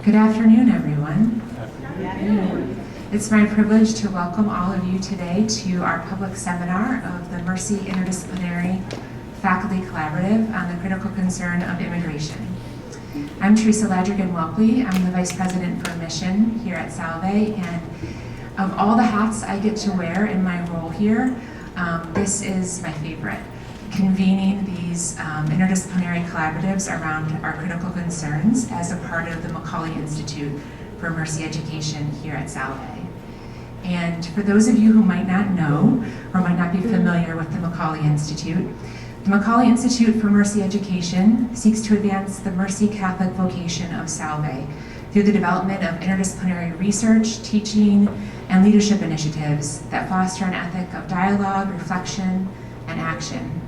Good afternoon, everyone. Good afternoon. It's my privilege to welcome all of you today to our public seminar of the Mercy Interdisciplinary Faculty Collaborative on the critical concern of immigration. I'm Teresa Ladrigan-Welpley. I'm the Vice President for Mission here at Salve, and of all the hats I get to wear in my role here, this is my favorite. Convening these interdisciplinary collaboratives around our critical concerns as a part of the McAuley Institute for Mercy Education here at Salve. And for those of you who might not know or might not be familiar with the McAuley Institute, the McAuley Institute for Mercy Education seeks to advance the Mercy Catholic vocation of Salve through the development of interdisciplinary research, teaching, and leadership initiatives that foster an ethic of dialogue, reflection, and action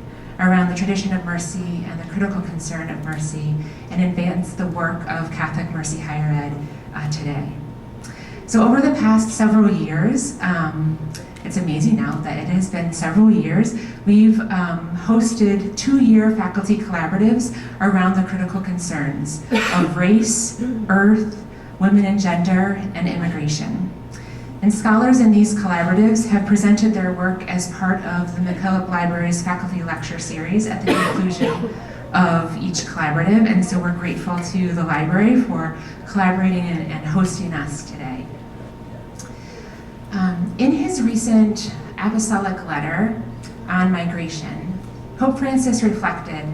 around the tradition of mercy and the critical concern of mercy, and advance the work of Catholic Mercy Higher Ed today. So over the past several years, it's amazing now that it has been several years, we've hosted 2-year faculty collaboratives around the critical concerns of race, earth, women and gender, and immigration. And scholars in these collaboratives have presented their work as part of the McKillop Library's faculty lecture series at the conclusion of each collaborative, and so we're grateful to the library for collaborating and hosting us today. In his recent apostolic letter on migration, Pope Francis reflected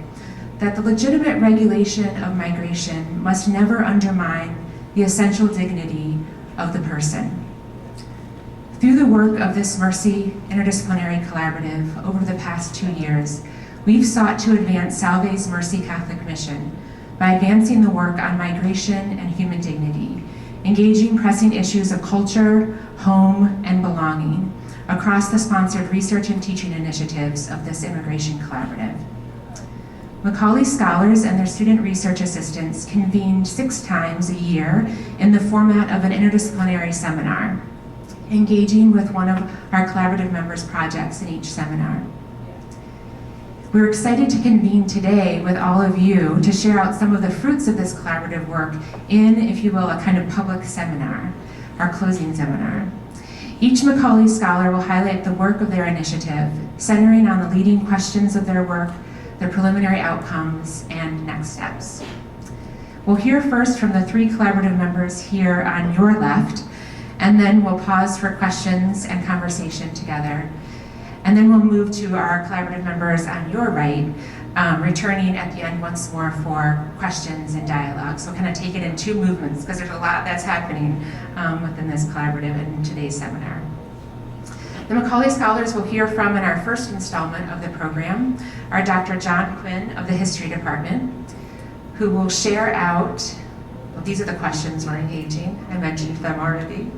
that the legitimate regulation of migration must never undermine the essential dignity of the person. Through the work of this Mercy Interdisciplinary Collaborative over the past 2 years, we've sought to advance Salve's Mercy Catholic mission by advancing the work on migration and human dignity, engaging pressing issues of culture, home, and belonging across the sponsored research and teaching initiatives of this immigration collaborative. McAuley Scholars and their student research assistants convened 6 times a year in the format of an interdisciplinary seminar, engaging with one of our collaborative members' projects in each seminar. We're excited to convene today with all of you to share out some of the fruits of this collaborative work in, if you will, a kind of public seminar, our closing seminar. Each McAuley Scholar will highlight the work of their initiative, centering on the leading questions of their work, their preliminary outcomes, and next steps. We'll hear first from the 3 collaborative members here on your left, and then we'll pause for questions and conversation together. And then we'll move to our collaborative members on your right, returning at the end once more for questions and dialogue. So kind of take it in 2 movements, because there's a lot that's happening within this collaborative in today's seminar. The McAuley Scholars will hear from, in our first installment of the program, our Dr. John Quinn of the History Department, who will share out, well, these are the questions we're engaging. I mentioned them already.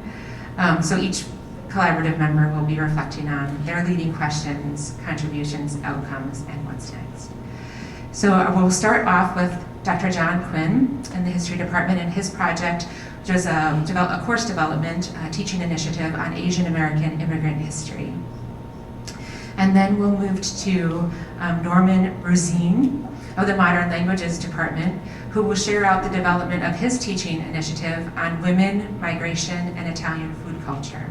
So each collaborative member will be reflecting on their leading questions, contributions, outcomes, and what's next. So we'll start off with Dr. John Quinn in the History Department and his project, which was a course development teaching initiative on Asian American immigrant history. And then we'll move to Norman Rosine of the Modern Languages Department, who will share out the development of his teaching initiative on women, migration, and Italian food culture.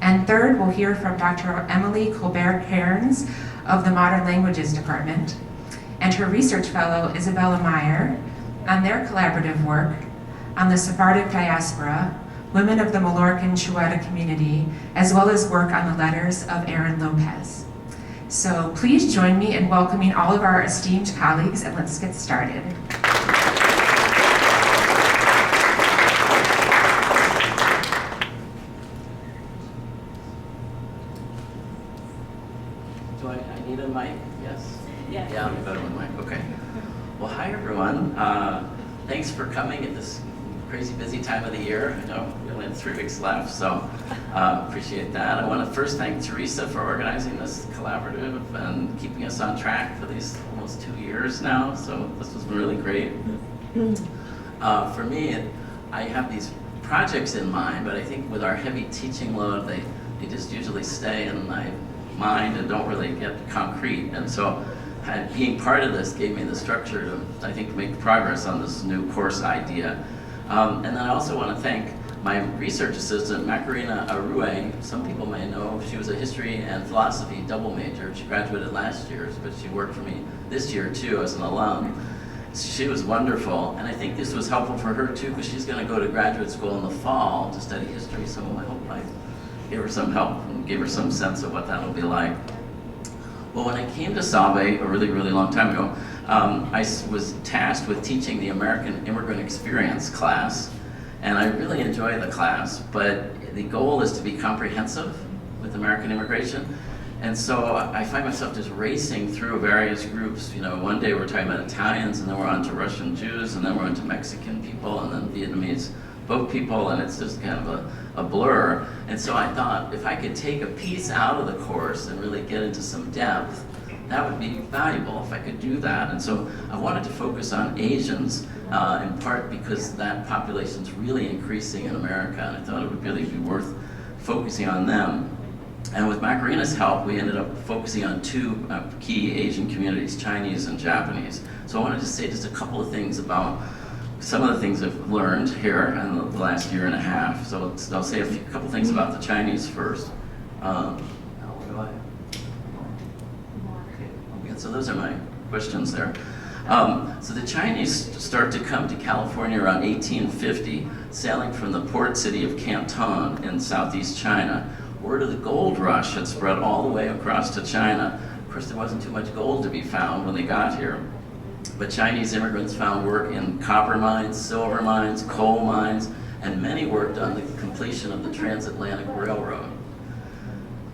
And third, we'll hear from Dr. Emily Colbert-Cairns of the Modern Languages Department and her research fellow, Isabella Meyer, on their collaborative work on the Sephardic diaspora, women of the Mallorcan Chueta community, as well as work on the letters of Aaron Lopez. So please join me in welcoming all of our esteemed colleagues, and let's get started. Do I need a mic? Yes? Yeah. Yeah, I'm better with a mic. Okay. Well, hi everyone. Thanks for coming at this crazy busy time of the year. I know we only have 3 weeks left, so appreciate that. I want to first thank Teresa for organizing this collaborative and keeping us on track for these almost 2 years now, so this was really great. For me, I have these projects in mind, but I think with our heavy teaching load, they just usually stay in my mind and don't really get concrete. And so being part of this gave me the structure to, I think, make progress on this new course idea. And then I also want to thank my research assistant, Macarena Arue. Some people may know she was a history and philosophy double major. She graduated last year, but she worked for me this year too as an alum. She was wonderful, and I think this was helpful for her too, because she's going to go to graduate school in the fall to study history, so I hope I gave her some help and gave her some sense of what that'll be like. Well, when I came to Salve a really, really long time ago, I was tasked with teaching the American Immigrant Experience class, and I really enjoy the class, but the goal is to be comprehensive with American immigration. And so I find myself just racing through various groups. You know, one day we're talking about Italians, and then we're on to Russian Jews, and then we're on to Mexican people, and then Vietnamese boat people, and it's just kind of a blur. And so I thought if I could take a piece out of the course and really get into some depth, that would be valuable if I could do that. And so I wanted to focus on Asians, in part because that population's really increasing in America, and I thought it would really be worth focusing on them. And with Macarena's help, we ended up focusing on two key Asian communities, Chinese and Japanese. So I wanted to say just a couple of things about some of the things I've learned here in the last year and a half. So I'll say a couple things about the Chinese first. So those are my questions there. So the Chinese start to come to California around 1850, sailing from the port city of Canton in southeast China. Word of the gold rush had spread all the way across to China. Of course, there wasn't too much gold to be found when they got here. But Chinese immigrants found work in copper mines, silver mines, coal mines, and many worked on the completion of the transatlantic railroad.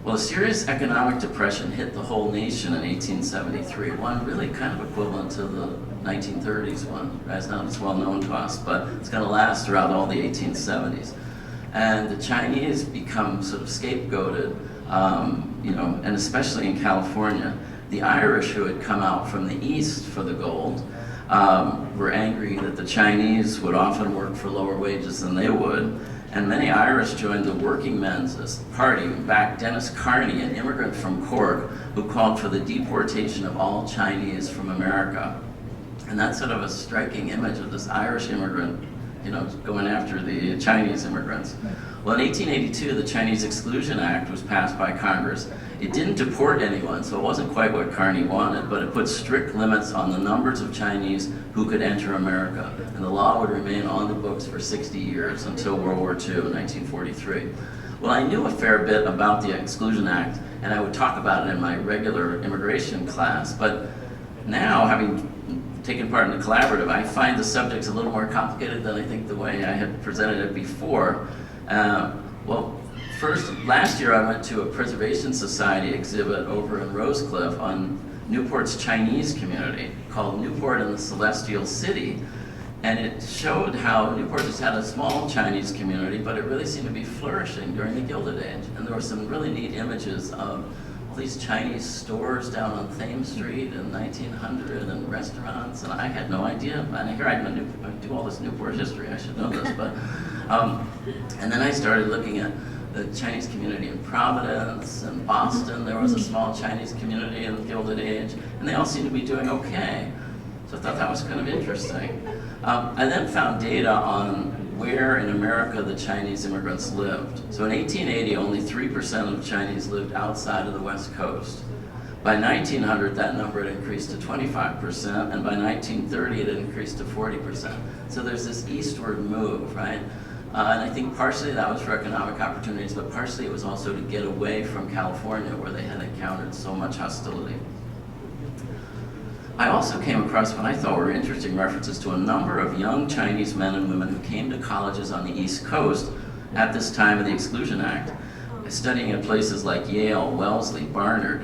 Well, a serious economic depression hit the whole nation in 1873, one really kind of equivalent to the 1930s one. It's not as well known to us, but it's going to last throughout all the 1870s. And the Chinese become sort of scapegoated, and especially in California. The Irish, who had come out from the east for the gold, were angry that the Chinese would often work for lower wages than they would. And many Irish joined the Working Men's Party and backed Dennis Carney, an immigrant from Cork, who called for the deportation of all Chinese from America. And that's sort of a striking image of this Irish immigrant, going after the Chinese immigrants. Well, in 1882, the Chinese Exclusion Act was passed by Congress. It didn't deport anyone, so it wasn't quite what Carney wanted, but it put strict limits on the numbers of Chinese who could enter America. And the law would remain on the books for 60 years until World War II in 1943. Well, I knew a fair bit about the Exclusion Act, and I would talk about it in my regular immigration class, but now, having taken part in the collaborative, I find the subjects a little more complicated than I think the way I had presented it before. First, last year I went to a Preservation Society exhibit over in Rosecliff on Newport's Chinese community called Newport and the Celestial City. And it showed how Newport just had a small Chinese community, but it really seemed to be flourishing during the Gilded Age. And there were some really neat images of all these Chinese stores down on Thames Street in 1900 and restaurants, and I had no idea. And here I do all this Newport history, I should know this, but and then I started looking at the Chinese community in Providence and Boston. There was a small Chinese community in the Gilded Age, and they all seemed to be doing okay. So I thought that was kind of interesting. I then found data on where in America the Chinese immigrants lived. So in 1880, only 3% of Chinese lived outside of the West Coast. By 1900, that number had increased to 25%, and by 1930, it had increased to 40%. So there's this eastward move, right? And I think partially that was for economic opportunities, but partially it was also to get away from California, where they had encountered so much hostility. I also came across what I thought were interesting references to a number of young Chinese men and women who came to colleges on the East Coast at this time of the Exclusion Act, studying at places like Yale, Wellesley, Barnard.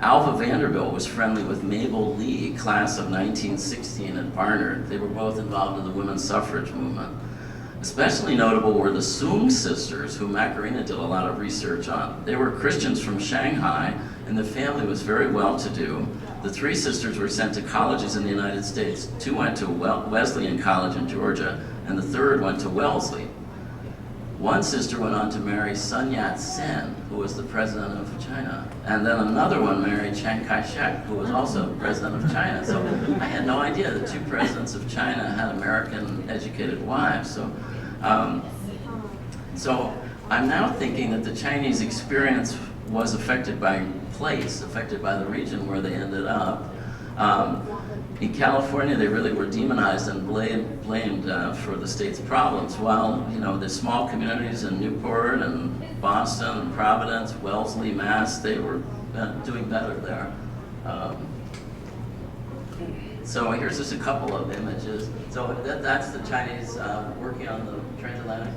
Alva Vanderbilt was friendly with Mabel Lee, class of 1916 at Barnard. They were both involved in the women's suffrage movement. Especially notable were the Soong sisters, who Macarena did a lot of research on. They were Christians from Shanghai, and the family was very well-to-do. The three sisters were sent to colleges in the United States. Two went to Wesleyan College in Georgia, and the third went to Wellesley. One sister went on to marry Sun Yat-sen, who was the president of China. And then another one married Chiang Kai-shek, who was also president of China. So I had no idea that two presidents of China had American educated wives. So I'm now thinking that the Chinese experience was affected by place, affected by the region where they ended up. In California, they really were demonized and blamed for the state's problems, while the small communities in Newport and Boston and Providence, Wellesley, Mass, they were doing better there. So here's just a couple of images. So that's the Chinese working on the transatlantic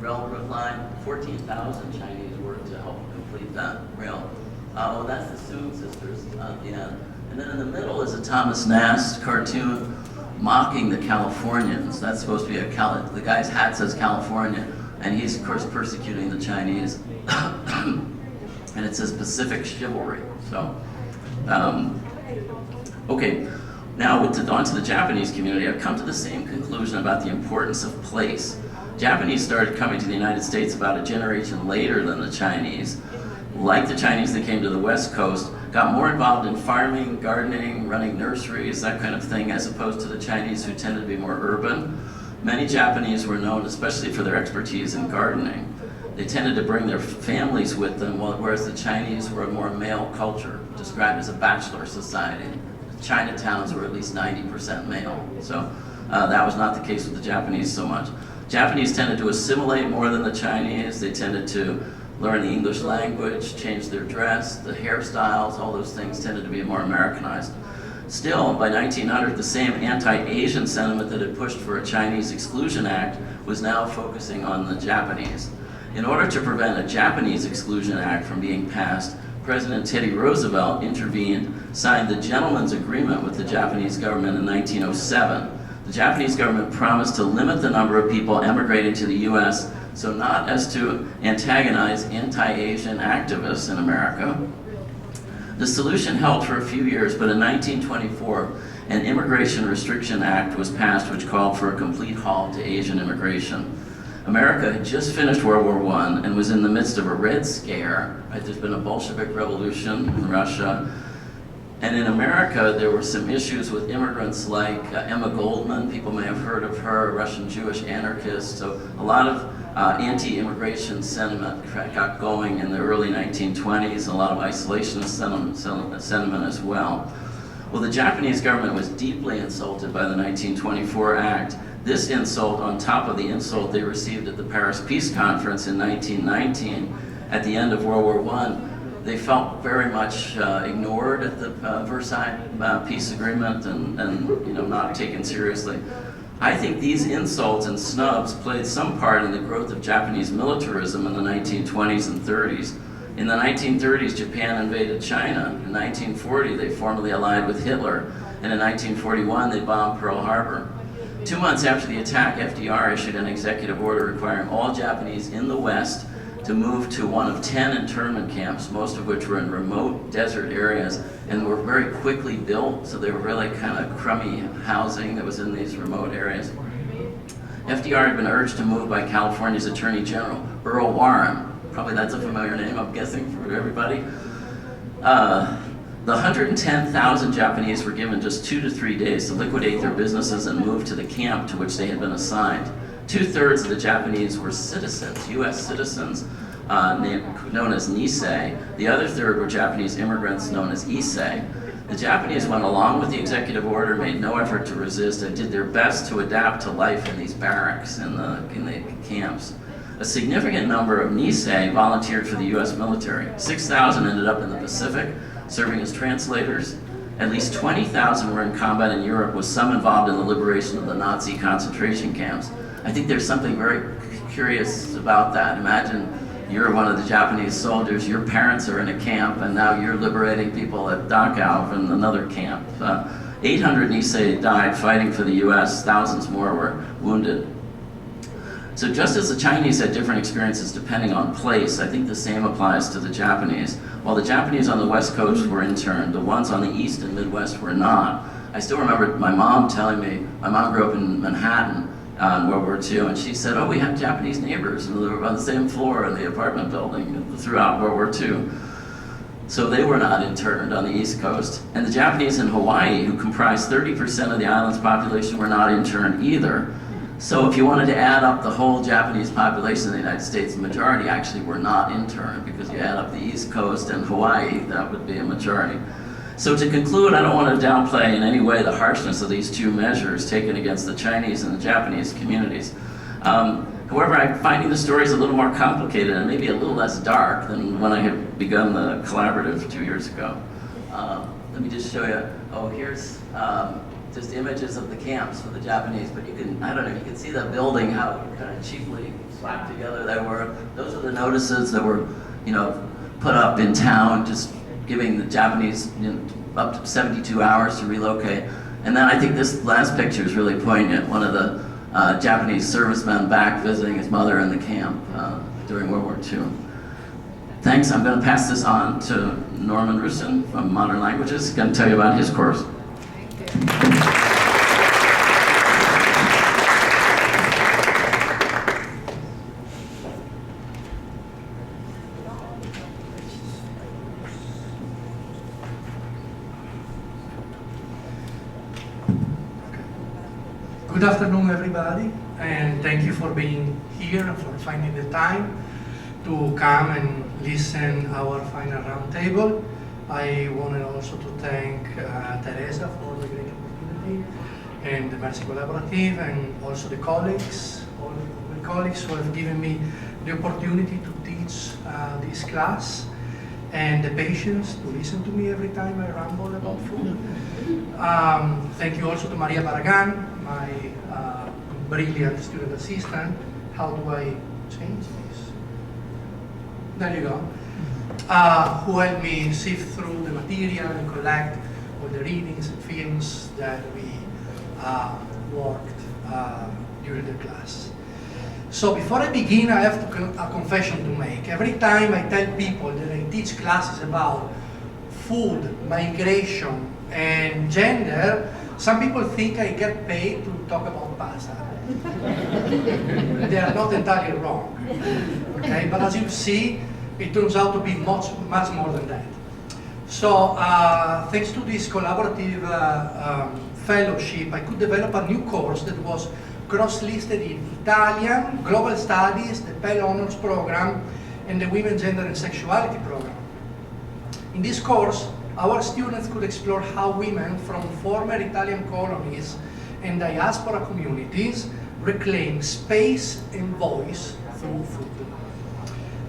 railroad line. 14,000 Chinese worked to help complete that rail. Oh, that's the Soong sisters at the end. And then in the middle is a Thomas Nast cartoon mocking the Californians. That's supposed to be the guy's hat says California, and he's of course persecuting the Chinese. And it says Pacific chivalry. So, okay, now on to the Japanese community. I've come to the same conclusion about the importance of place. Japanese started coming to the United States about a generation later than the Chinese. Like the Chinese that came to the West Coast, got more involved in farming, gardening, running nurseries, that kind of thing, as opposed to the Chinese who tended to be more urban. Many Japanese were known especially for their expertise in gardening. They tended to bring their families with them, whereas the Chinese were a more male culture, described as a bachelor society. Chinatowns were at least 90% male. So that was not the case with the Japanese so much. Japanese tended to assimilate more than the Chinese. They tended to learn the English language, change their dress, the hairstyles, all those things tended to be more Americanized. Still, by 1900, the same anti-Asian sentiment that had pushed for a Chinese Exclusion Act was now focusing on the Japanese. In order to prevent a Japanese Exclusion Act from being passed, President Teddy Roosevelt intervened, signed the Gentleman's Agreement with the Japanese government in 1907. The Japanese government promised to limit the number of people emigrating to the U.S. so not as to antagonize anti-Asian activists in America. The solution held for a few years, but in 1924, an Immigration Restriction Act was passed which called for a complete halt to Asian immigration. America had just finished World War I and was in the midst of a Red Scare. Right? There's been a Bolshevik revolution in Russia. And in America, there were some issues with immigrants like Emma Goldman. People may have heard of her, a Russian Jewish anarchist. So a lot of anti-immigration sentiment got going in the early 1920s, a lot of isolationist sentiment as well. Well, the Japanese government was deeply insulted by the 1924 Act. This insult on top of the insult they received at the Paris Peace Conference in 1919 at the end of World War I. They felt very much ignored at the Versailles peace agreement and not taken seriously. I think these insults and snubs played some part in the growth of Japanese militarism in the 1920s and 30s. In the 1930s, Japan invaded China. In 1940, they formally allied with Hitler. And in 1941, they bombed Pearl Harbor. 2 months after the attack, FDR issued an executive order requiring all Japanese in the West to move to one of 10 internment camps, most of which were in remote desert areas and were very quickly built, so they were really kind of crummy housing that was in these remote areas. FDR had been urged to move by California's Attorney General, Earl Warren. Probably that's a familiar name, I'm guessing, for everybody. The 110,000 Japanese were given just 2 to 3 days to liquidate their businesses and move to the camp to which they had been assigned. 2/3 of the Japanese were citizens, U.S. citizens, known as Nisei. The other third were Japanese immigrants known as Issei. The Japanese went along with the executive order, made no effort to resist, and did their best to adapt to life in these barracks in the camps. A significant number of Nisei volunteered for the U.S. military. 6,000 ended up in the Pacific, serving as translators. At least 20,000 were in combat in Europe, with some involved in the liberation of the Nazi concentration camps. I think there's something very curious about that. Imagine you're one of the Japanese soldiers, your parents are in a camp, and now you're liberating people at Dachau in another camp. 800 Nisei died fighting for the U.S., thousands more were wounded. So just as the Chinese had different experiences depending on place, I think the same applies to the Japanese. While the Japanese on the West Coast were interned, the ones on the East and Midwest were not. I still remember my mom telling me, my mom grew up in Manhattan, in World War II, and she said, oh, we have Japanese neighbors who live on the same floor in the apartment building throughout World War II. So they were not interned on the East Coast. And the Japanese in Hawaii, who comprised 30% of the island's population, were not interned either. So if you wanted to add up the whole Japanese population in the United States, the majority actually were not interned, because you add up the East Coast and Hawaii, that would be a majority. So to conclude, I don't want to downplay in any way the harshness of these two measures taken against the Chinese and the Japanese communities. However, I'm finding the stories a little more complicated and maybe a little less dark than when I had begun the collaborative 2 years ago. Let me just show you. Oh, here's just images of the camps for the Japanese, but you can, I don't know, you can see the building, how kind of cheaply slapped together they were. Those are the notices that were, put up in town, just giving the Japanese up to 72 hours to relocate. And then I think this last picture is really poignant. One of the Japanese servicemen back visiting his mother in the camp during World War II. Thanks, I'm going to pass this on to Norman Rusin from Modern Languages. He's going to tell you about his course. Good afternoon, everybody, and thank you for being here and for finding the time to come and listen our final roundtable. I wanted also to thank Teresa for the great opportunity, and the Mercy Collaborative, and also the colleagues, all the colleagues who have given me the opportunity to teach this class, and the patience to listen to me every time I ramble about food. Thank you also to Maria Barragan, my brilliant student assistant. How do I change this? There you go. Who helped me sift through the material and collect all the readings and films that we worked during the class. So before I begin, I have a confession to make. Every time I tell people that I teach classes about food, migration, and gender, some people think I get paid to talk about pasta. They are not entirely wrong. Okay, but as you see, it turns out to be much more than that. So thanks to this collaborative fellowship, I could develop a new course that was cross-listed in Italian, Global Studies, the Pell Honors Program, and the Women, Gender and Sexuality Program. In this course, our students could explore how women from former Italian colonies and diaspora communities reclaim space and voice through food.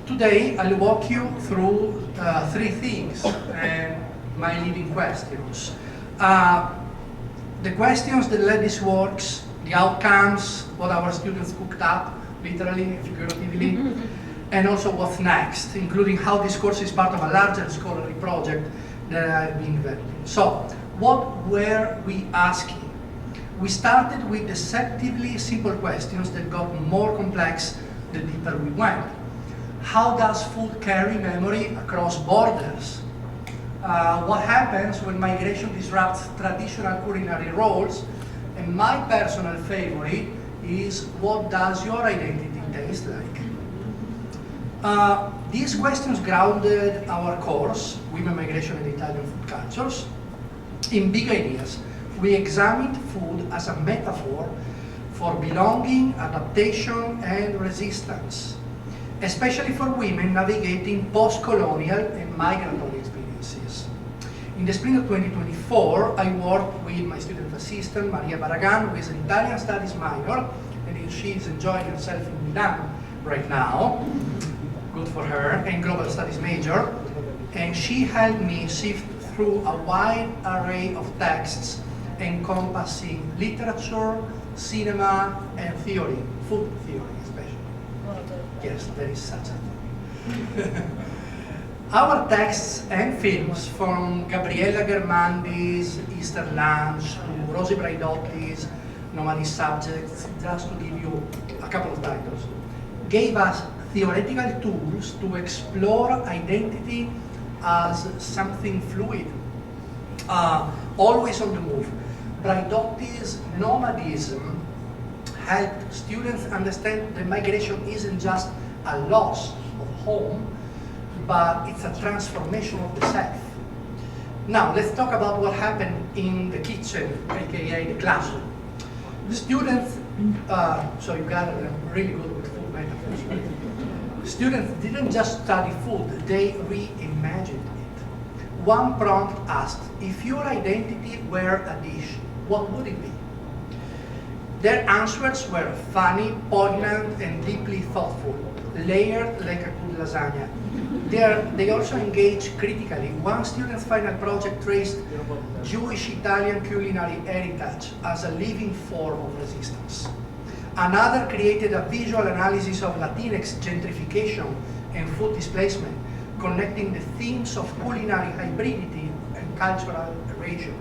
Today, I'll walk you through three things and my leading questions. The questions that led these works, the outcomes, what our students cooked up, literally and figuratively, and also what's next, including how this course is part of a larger scholarly project that I've been developing. So, what were we asking? We started with deceptively simple questions that got more complex the deeper we went. How does food carry memory across borders? What happens when migration disrupts traditional culinary roles? And my personal favorite is, what does your identity taste like? These questions grounded our course, Women, Migration and Italian Food Cultures, in big ideas. We examined food as a metaphor for belonging, adaptation, and resistance, especially for women navigating post-colonial and migratory experiences. In the spring of 2024, I worked with my student assistant, Maria Barragan, who is an Italian Studies minor, and she is enjoying herself in Milan right now. Good for her, and Global Studies major. And she helped me sift through a wide array of texts encompassing literature, cinema, and theory, food theory especially. Yes, there is such a thing. Our texts and films, from Gabriella Germandi's Easter Lunch to Rosie Braidotti's Nobody's Subjects, just to give you a couple of titles, gave us theoretical tools to explore identity as something fluid, always on the move. Braidotti's nomadism helped students understand that migration isn't just a loss of home, but it's a transformation of the self. Now, let's talk about what happened in the kitchen, aka the classroom. Students, so you got really good with food metaphors, right? Students didn't just study food, they reimagined it. One prompt asked, if your identity were a dish, what would it be? Their answers were funny, poignant, and deeply thoughtful, layered like a good lasagna. They also engaged critically. One student's final project traced Jewish-Italian culinary heritage as a living form of resistance. Another created a visual analysis of Latinx gentrification and food displacement, connecting the themes of culinary hybridity and cultural erasure.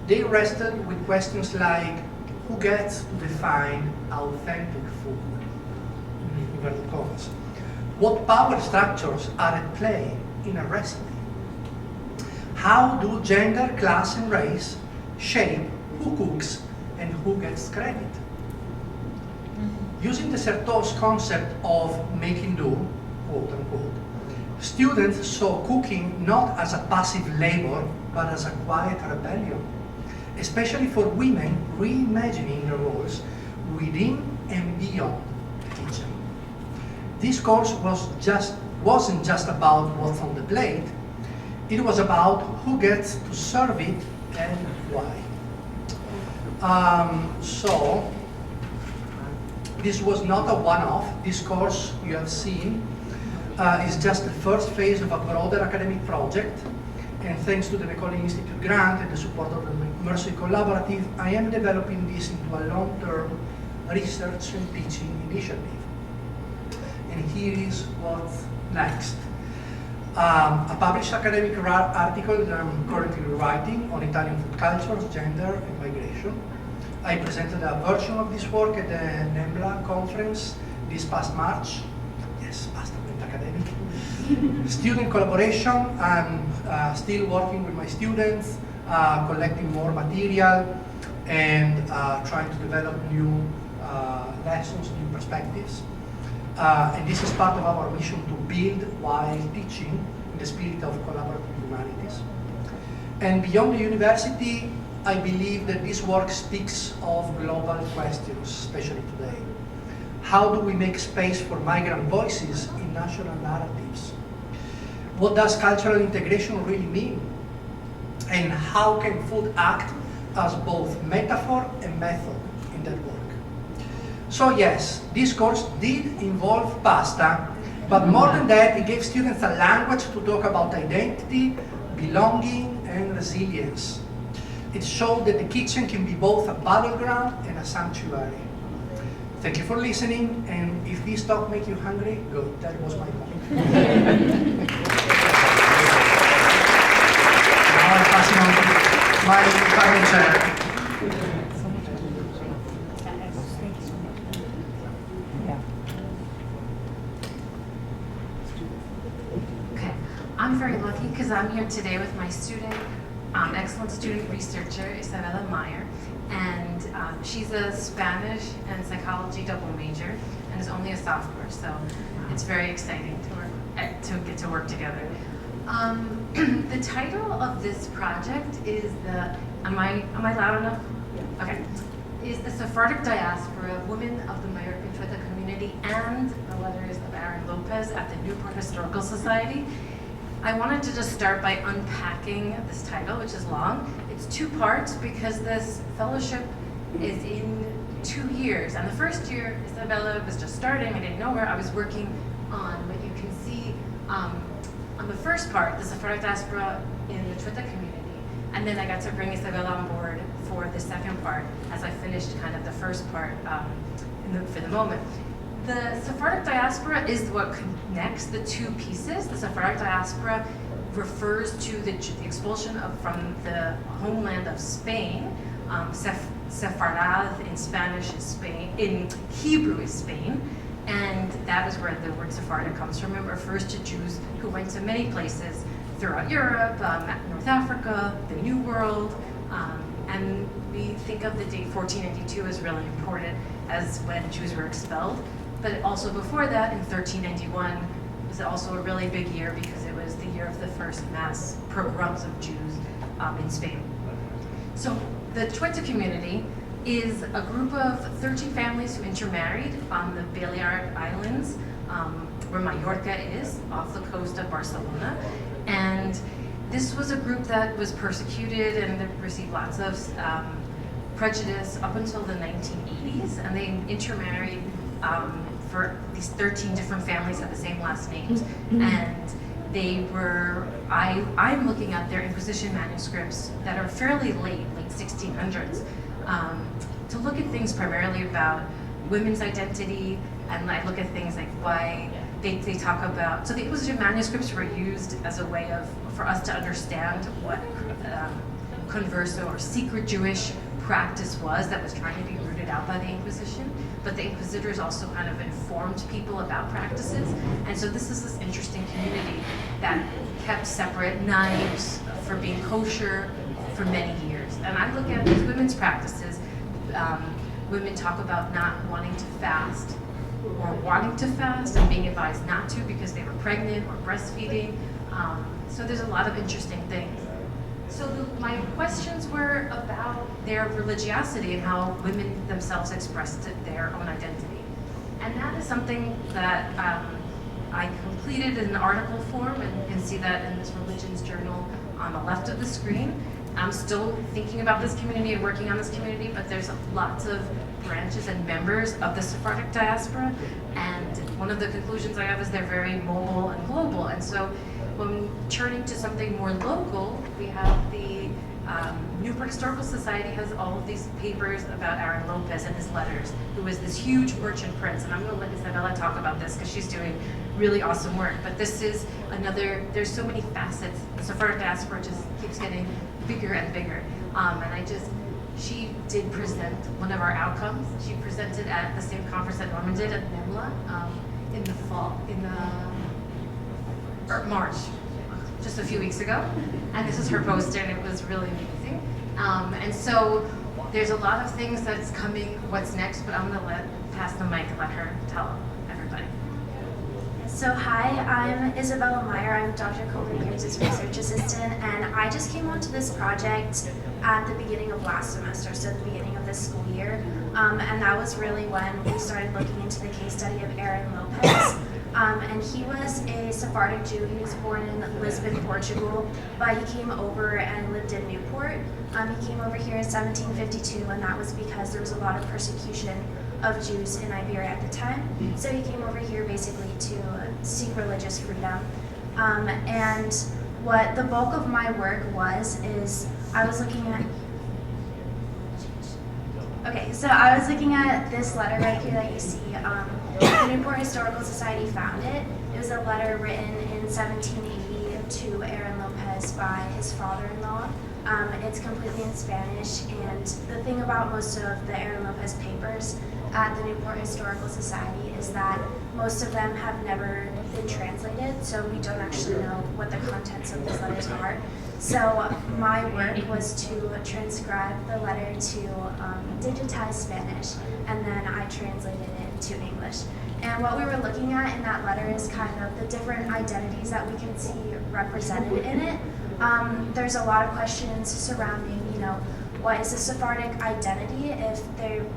They wrestled with questions like, who gets to define authentic food? Inverted commas. What power structures are at play in a recipe? How do gender, class, and race shape who cooks and who gets credit? Using the Certeau's concept of making do, quote unquote, students saw cooking not as a passive labor, but as a quiet rebellion, especially for women reimagining their roles within and beyond the kitchen. This course wasn't just about what's on the plate, it was about who gets to serve it and why. So, this was not a one-off. This course you have seen is just the first phase of a broader academic project, and thanks to the McAuley Institute grant and the support of the Mercy Collaborative, I am developing this into a long-term research and teaching initiative. And here is what's next. A published academic article that I'm currently writing on Italian food cultures, gender, and migration. I presented a version of this work at the NEMLA conference this past March. Yes, past academic. Student collaboration, I'm still working with my students, collecting more material, and trying to develop new lessons, new perspectives. And this is part of our mission to build while teaching in the spirit of collaborative humanities. And beyond the university, I believe that this work speaks of global questions, especially today. How do we make space for migrant voices in national narratives? What does cultural integration really mean? And how can food act as both metaphor and method in that work? So yes, this course did involve pasta, but more than that, it gave students a language to talk about identity, belonging, and resilience. It showed that the kitchen can be both a battleground and a sanctuary. Thank you for listening, and if this talk makes you hungry, good, that was my point. Now I'm passing on to my final chair. I'm very lucky because I'm here today with my student, excellent student researcher, Isabella Meyer, and she's a Spanish and psychology double major and is only a sophomore, so it's very exciting to get to work together. The title of this project is am I loud enough? Okay. Is the Sephardic Diaspora, Women of the American Twitter Community, and the Letters of Aaron Lopez at the Newport Historical Society. I wanted to just start by unpacking this title, which is long. It's two parts because this fellowship is in 2 years. And the first year, Isabella was just starting. I didn't know her. I was working on what you can see on the first part, the Sephardic Diaspora in the Twitter community. And then I got to bring Isabella on board for the second part as I finished kind of the first part for the moment. The Sephardic diaspora is what connects the two pieces. The Sephardic diaspora refers to the expulsion from the homeland of Spain. Sepharad in Spanish is Spain, in Hebrew is Spain, and that is where the word Sephardic comes from. It refers to Jews who went to many places throughout Europe, North Africa, the New World, And we think of the date 1492 as really important as when Jews were expelled. But also before that, in 1391, was also a really big year because it was the year of the first mass pogroms of Jews in Spain. So the Chueta community is a group of 13 families who intermarried on the Balearic Islands, where Mallorca is, off the coast of Barcelona. And this was a group that was persecuted and that received lots of prejudice up until the 1980s, and they intermarried for these 13 different families had the same last names. And they were, I'm looking at their Inquisition manuscripts that are fairly late 1600s, to look at things primarily about women's identity, and I look at things like why they talk about, so the Inquisition manuscripts were used as a way for us to understand what converso or secret Jewish practice was that was trying to be rooted out by the Inquisition, but the Inquisitors also kind of informed people about practices, and so this is this interesting community that kept separate knives for being kosher for many years. And I look at these women's practices. Women talk about not wanting to fast or wanting to fast and being advised not to because they were pregnant or breastfeeding. So there's a lot of interesting things. So my questions were about their religiosity and how women themselves expressed their own identity. And that is something that I completed in an article form, and you can see that in this religions journal on the left of the screen. I'm still thinking about this community and working on this community, but there's lots of branches and members of the Sephardic diaspora, and one of the conclusions I have is they're very mobile and global. And so when turning to something more local, we have the Newport Historical Society has all of these papers about Aaron Lopez and his letters, who was this huge merchant prince. And I'm going to let Isabella talk about this because she's doing really awesome work. But this is another, there's so many facets. The Sephardic diaspora just keeps getting bigger and bigger. She did present one of our outcomes. She presented at the same conference that Norman did at NEMLA in the fall, March, just a few weeks ago. And this is her poster, and it was really amazing. And so there's a lot of things that's coming, what's next, but I'm gonna pass the mic and let her tell everybody. So hi, I'm Isabella Meyer. I'm Dr. Colbert-Gibbs' research assistant, and I just came onto this project at the beginning of last semester, so at the beginning of this school year. And that was really when we started looking into the case study of Aaron Lopez. And he was a Sephardic Jew. He was born in Lisbon, Portugal, but he came over and lived in Newport. He came over here in 1752, and that was because there was a lot of persecution of Jews in Iberia at the time. So he came over here basically to seek religious freedom. And what the bulk of my work is I was looking at, I was looking at this letter right here that you see. The Newport Historical Society found it. It was a letter written in 1780 to Aaron Lopez by his father-in-law. It's completely in Spanish, and the thing about most of the Aaron Lopez papers at the Newport Historical Society is that most of them have never been translated, so we don't actually know what the contents of these letters are. So my work was to transcribe the letter to digitize Spanish, and then I translated it to English. And what we were looking at in that letter is kind of the different identities that we can see represented in it. There's a lot of questions surrounding, what is a Sephardic identity if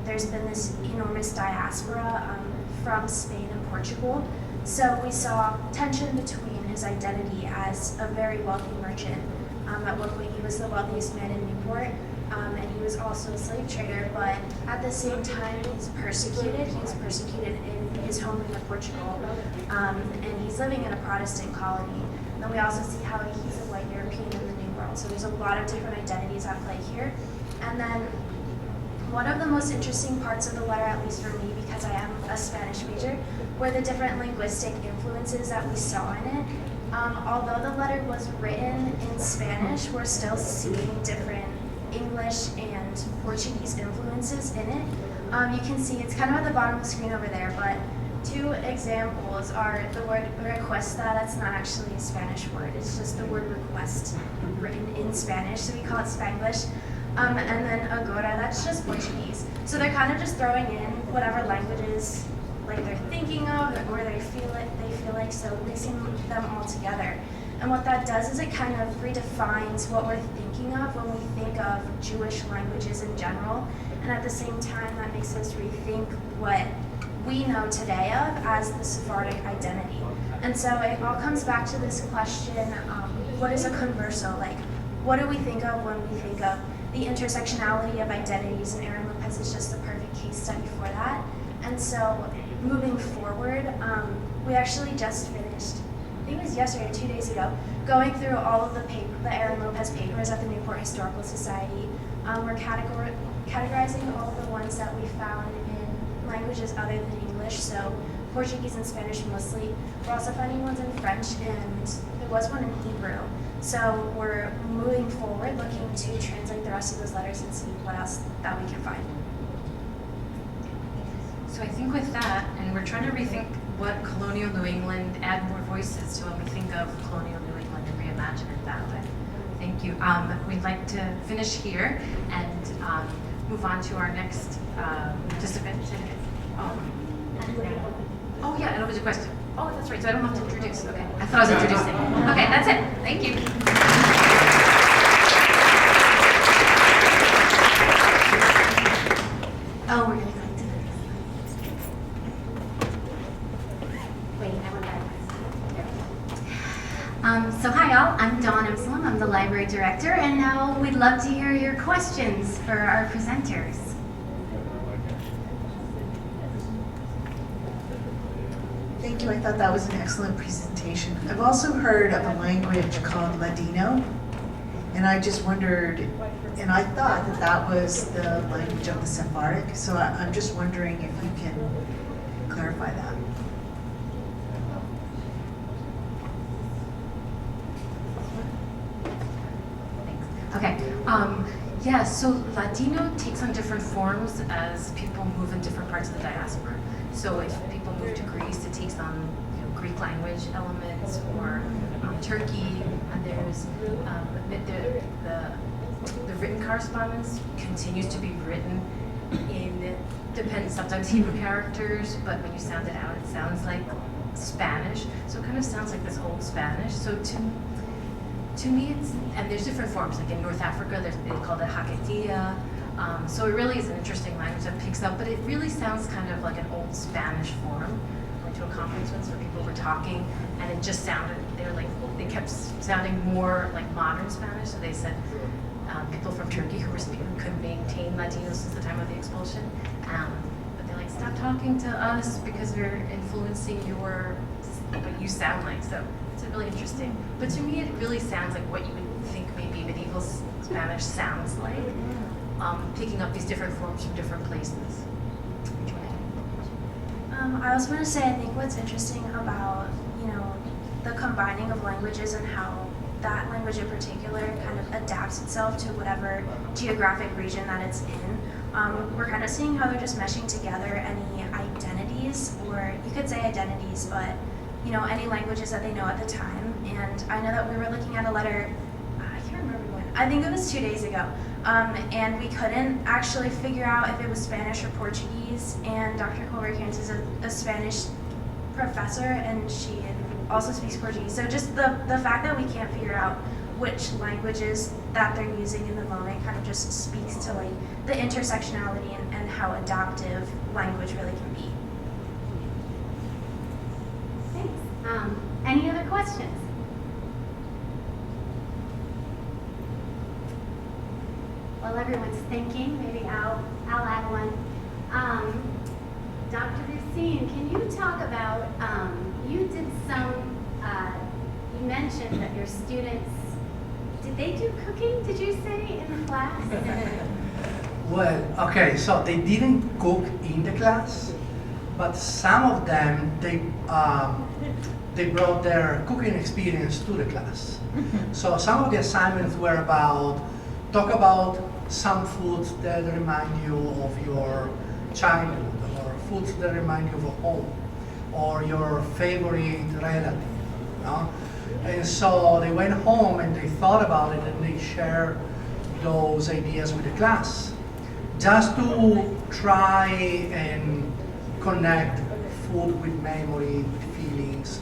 there's been this enormous diaspora from Spain and Portugal. So we saw tension between his identity as a very wealthy merchant. At one point he was the wealthiest man in Newport, and he was also a slave trader, but at the same time he's persecuted. He's persecuted in his homeland of Portugal, and he's living in a Protestant colony. Then we also see how he's a white European in the New World. So there's a lot of different identities at play here. And then one of the most interesting parts of the letter, at least for me, because I am a Spanish major, were the different linguistic influences that we saw in it. Although the letter was written in Spanish, we're still seeing different English and Portuguese influences in it. You can see it's kind of at the bottom of the screen over there, but two examples are the word requesta. That's not actually a Spanish word. It's just the word request written in Spanish, so we call it Spanglish. And then agora, that's just Portuguese. So they're kind of just throwing in whatever languages like they're thinking of or they feel like, so mixing them all together. And what that does is it kind of redefines what we're thinking of when we think of Jewish languages in general. And at the same time, that makes us rethink what we know today of as the Sephardic identity. And so it all comes back to this question, what is a converso? Like, what do we think of when we think of the intersectionality of identities? And Aaron Lopez is just the perfect case study for that. And so moving forward, we actually just finished, I think it was yesterday or 2 days ago, going through all of the Aaron Lopez papers at the Newport Historical Society. We're categorizing all of the ones that we found in languages other than English, so Portuguese and Spanish mostly. We're also finding ones in French, and there was one in Hebrew. So we're moving forward, looking to translate the rest of those letters and see what else that we can find. So I think with that, and we're trying to rethink what colonial New England, add more voices to when we think of colonial New England and reimagine it that way. Thank you. We'd like to finish here and move on to our next participant. Oh yeah, and it was a question. Oh, that's right, so I don't have to introduce. Okay, I thought I was introducing. Okay, that's it. Thank you. Oh, we're gonna go into this. Wait, I want that. So hi all, I'm Dawn Emslem, I'm the library director, and now we'd love to hear your questions for our presenters. Thank you. I thought that was an excellent presentation. I've also heard of a language called Ladino, and I just wondered, and I thought that that was the language of the Sephardic, so I'm just wondering if you can clarify that. Okay. Yeah, so Ladino takes on different forms as people move in different parts of the diaspora. So if people move to Greece, it takes on Greek language elements, or Turkey, and there's the written correspondence continues to be written in, depends, sometimes Hebrew characters, but when you sound it out, it sounds like Spanish. So it kind of sounds like this old Spanish. So to me, it's, and there's different forms, like in North Africa, they call it Haketia. So it really is an interesting language that picks up, but it really sounds kind of like an old Spanish form. I went to a conference once where people were talking, and it just sounded, they kept sounding more like modern Spanish, so they said people from Turkey who were speaking couldn't maintain Ladino since the time of the expulsion. But they're like, stop talking to us because we're influencing what you sound like. So it's really interesting. But to me, it really sounds like what you would think maybe medieval Spanish sounds like, picking up these different forms from different places. I also want to say, I think what's interesting about, the combining of languages and how that language in particular kind of adapts itself to whatever geographic region that it's in. We're kind of seeing how they're just meshing together any identities, or you could say identities, but any languages that they know at the time. And I know that we were looking at a letter, I can't remember when, I think it was 2 days ago, and we couldn't actually figure out if it was Spanish or Portuguese, and Dr. Colbert-Kantz is a Spanish professor, and she also speaks Portuguese. So just the fact that we can't figure out which languages that they're using in the moment kind of just speaks to the intersectionality and how adaptive language really can be. Thanks. Any other questions? While everyone's thinking, maybe I'll add one. Dr. Racine, can you talk about, you did you mentioned that your students, did they do cooking, did you say, in the class? Well, okay, so they didn't cook in the class, but some of them, they brought their cooking experience to the class. So some of the assignments were talk about some foods that remind you of your childhood, or foods that remind you of home, or your favorite relative, And so they went home and they thought about it, and they shared those ideas with the class, just to try and connect food with memory, with feelings,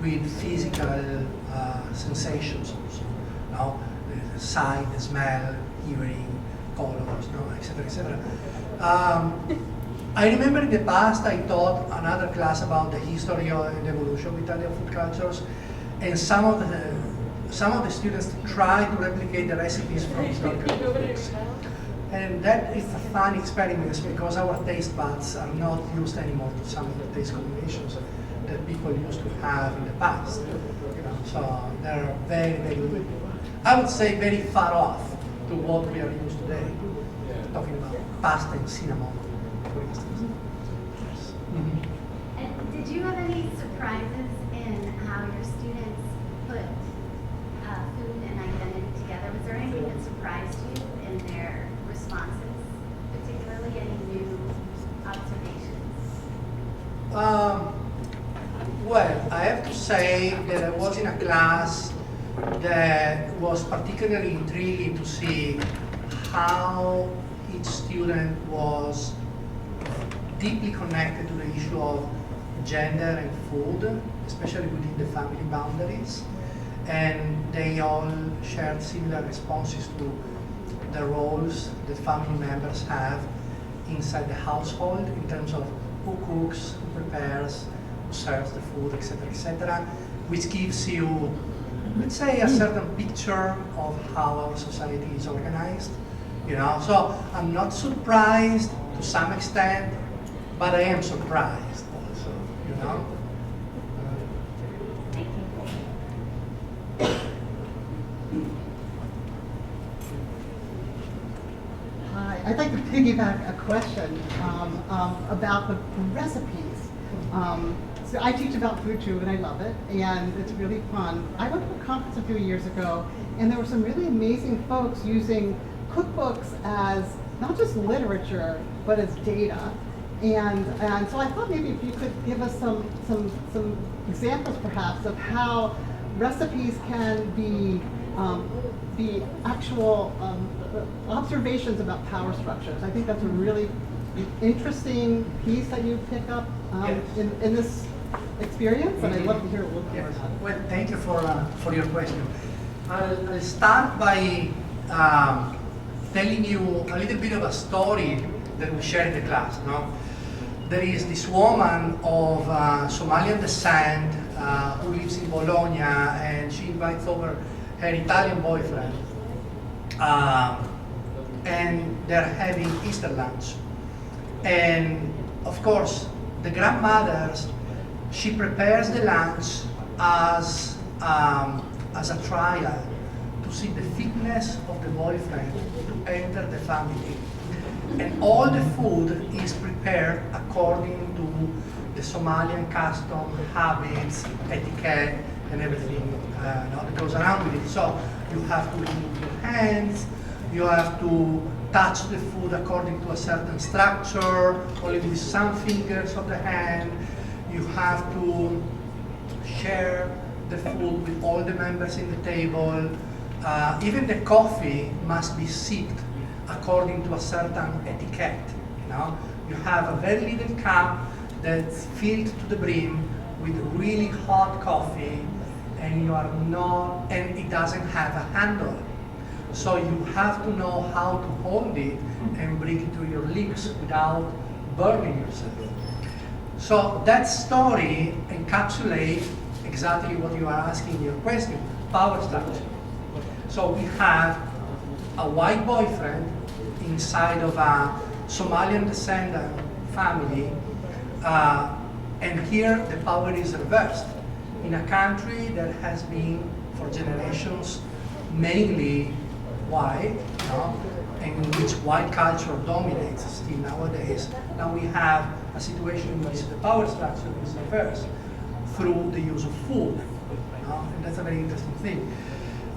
with physical sensations also. No? The sight, the smell, hearing, colors, no? Etc., etc. I remember in the past I taught another class about the history and evolution of Italian food cultures, and some of the students tried to replicate the recipes from historical books. And that is a fun experiment because our taste buds are not used anymore to some of the taste combinations that people used to have in the past. So they're very, very, I would say, very far off to what we are used today. Talking about pasta and cinnamon, for instance. Yes. Mm-hmm. And did you have any surprises in how your students put food and identity together? Was there anything that surprised you in their responses, particularly any new observations? Well, I have to say that I was in a class that was particularly intriguing to see how each student was deeply connected to the issue of gender and food, especially within the family boundaries. And they all shared similar responses to the roles that family members have inside the household in terms of who cooks, who prepares, who serves the food, etc., which gives you, let's say, a certain picture of how our society is organized. So I'm not surprised to some extent, but I am surprised also. Hi, I'd like to piggyback a question about the recipes. So I teach about food too, and I love it, and it's really fun. I went to a conference a few years ago, and there were some really amazing folks using cookbooks as not just literature, but as data. And so I thought maybe if you could give us some examples perhaps of how recipes can be actual observations about power structures. I think that's a really interesting piece that you pick up in this experience, and I'd love to hear a little bit more about it. Well, thank you for your question. I'll start by telling you a little bit of a story that we share in the class. No? There is this woman of Somalian descent who lives in Bologna, and she invites over her Italian boyfriend, and they're having Easter lunch. And of course, the grandmothers, she prepares the lunch as a trial to see the fitness of the boyfriend to enter the family. And all the food is prepared according to the Somalian custom, habits, etiquette, and everything that goes around with it. So you have to remove your hands, you have to touch the food according to a certain structure, only with some fingers of the hand. You have to share the food with all the members in the table. Even the coffee must be sipped according to a certain etiquette. You have a very little cup that's filled to the brim with really hot coffee, and it doesn't have a handle. So you have to know how to hold it and bring it to your lips without burning yourself. So that story encapsulates exactly what you are asking in your question, power structure. So we have a white boyfriend inside of a Somalian descendant family, and here the power is reversed. In a country that has been, for generations, mainly white, and in which white culture dominates still nowadays, now we have a situation in which the power structure is reversed through the use of food. And that's a very interesting thing.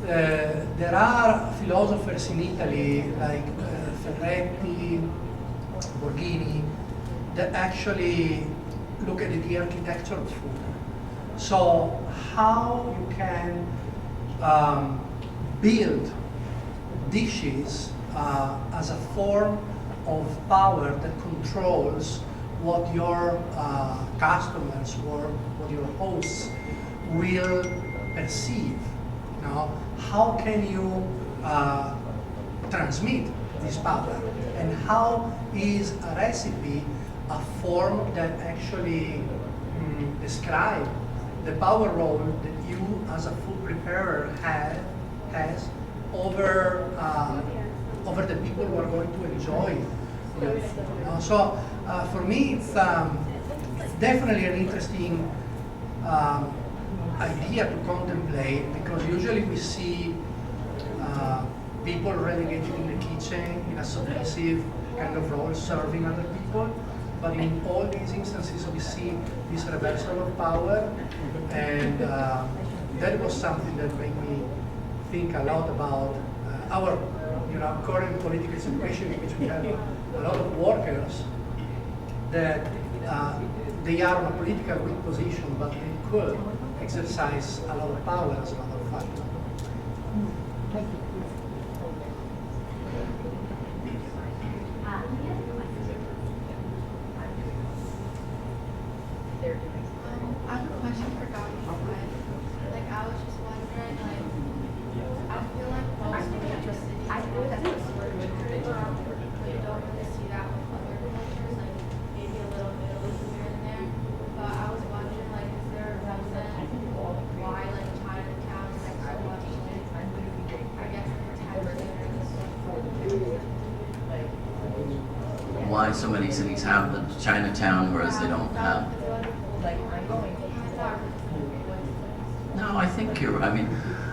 There are philosophers in Italy like Ferretti, Borghini, that actually look at the architecture of food. So how you can build dishes as a form of power that controls what your customers or what your hosts will perceive. Now, how can you transmit this power? And how is a recipe a form that actually describes the power role that you as a food preparer has over the people who are going to enjoy your food. So for me, it's definitely an interesting idea to contemplate, because usually we see people relegated in the kitchen in a submissive kind of role, serving other people. But in all these instances, we see this reversal of power, and that was something that made me think a lot about our current political situation, in which we have a lot of workers that they are in a political weak position, but they could exercise a lot of power as a matter of fact. Thank you. I have a question for Dr. White. Like, I was just wondering, like, I feel like most major cities have this sort of tradition, but you don't really see that with other cultures, like maybe a little Italy here and there. But I was wondering, like, is there a reason why, like, Chinatown is like so much, I guess, protected or this sort of Why so many cities have the Chinatown, whereas they don't have? No, I think you're. I mean,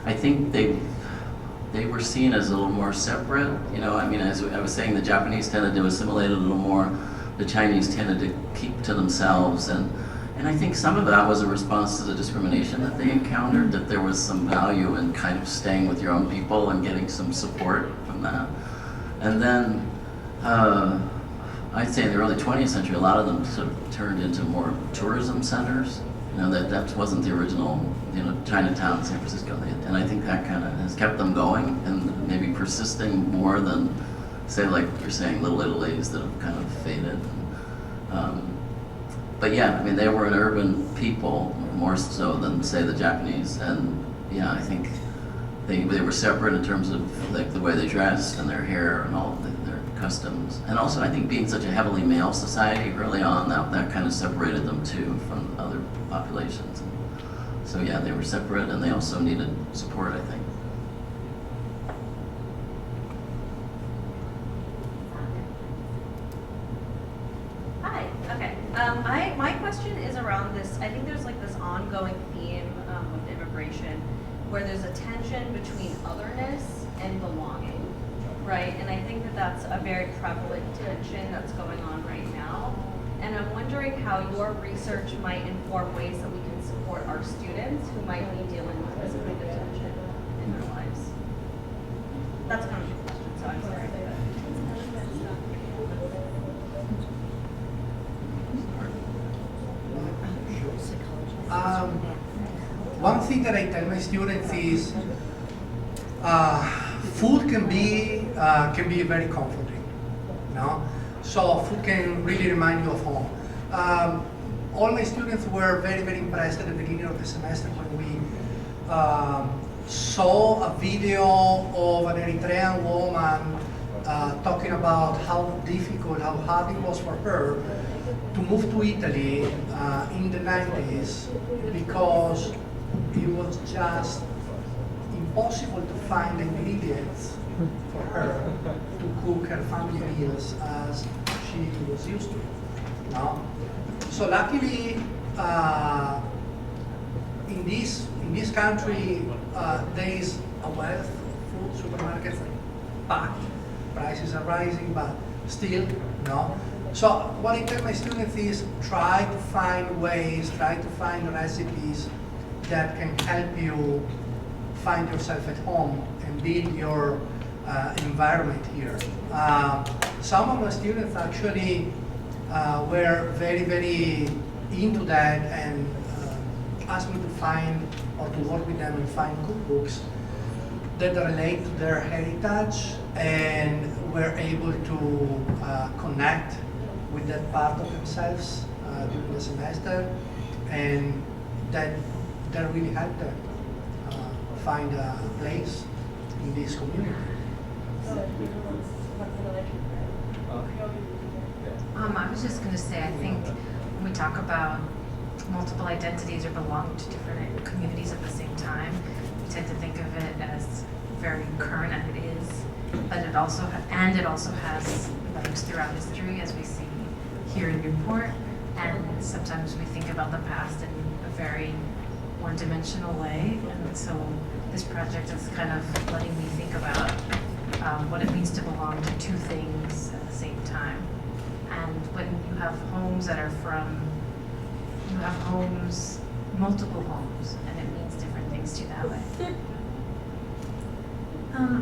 I think they were seen as a little more separate. I mean, as I was saying, the Japanese tended to assimilate a little more. The Chinese tended to keep to themselves, and I think some of that was a response to the discrimination that they encountered. That there was some value in kind of staying with your own people and getting some support from that. And then I'd say in the early 20th century, a lot of them sort of turned into more tourism centers. That wasn't the original, Chinatown, San Francisco. And I think that kind of has kept them going and maybe persisting more than, say, like you're saying, Little Italy's that have kind of faded. But yeah, I mean, they were an urban people more so than, say, the Japanese. And yeah, I think they were separate in terms of like the way they dressed and their hair and all their customs. And also, I think being such a heavily male society early on, that kind of separated them too from other populations. So yeah, they were separate, and they also needed support, I think. Hi. Okay. My question is around this. I think there's like this ongoing theme with immigration, where there's a tension between otherness and belonging, right? And I think that that's a very prevalent tension that's going on right now. And I'm wondering how your research might inform ways that we can support our students who might be dealing with this kind of tension in their lives. That's kind of the question, so I'm sorry. One thing that I tell my students is food can be very comforting, So food can really remind you of home. All my students were very, very impressed at the beginning of the semester when we saw a video of an Eritrean woman talking about how difficult, how hard it was for her to move to Italy in the 90s because it was just impossible to find ingredients for her to cook her family meals as she was used to. So luckily, in this country, there is a wealth of food, supermarkets are packed, prices are rising, but still, So what I tell my students is try to find ways, try to find recipes that can help you find yourself at home and build your environment here. Some of my students actually were very, very into that and asked me to find or to work with them and find cookbooks that relate to their heritage, and were able to connect with that part of themselves during the semester, and that really helped them find a place in this community. I was just going to say, I think when we talk about multiple identities or belonging to different communities at the same time, we tend to think of it as very current, and it is, but it also has legs throughout history, as we see here in Newport. And sometimes we think about the past in a very one-dimensional way, and so this project is kind of letting me think about what it means to belong to two things at the same time. And when you have homes that are you have homes, multiple homes, and it means different things to you that way.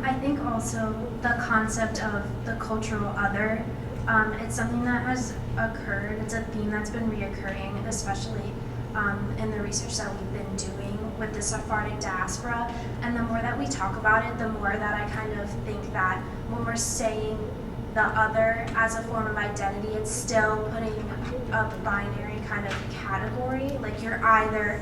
I think also the concept of the cultural other, it's something that has occurred. It's a theme that's been reoccurring, especially in the research that we've been doing with the Sephardic diaspora. And the more that we talk about it, the more that I kind of think that when we're saying the other as a form of identity, it's still putting a binary kind of category. Like you're either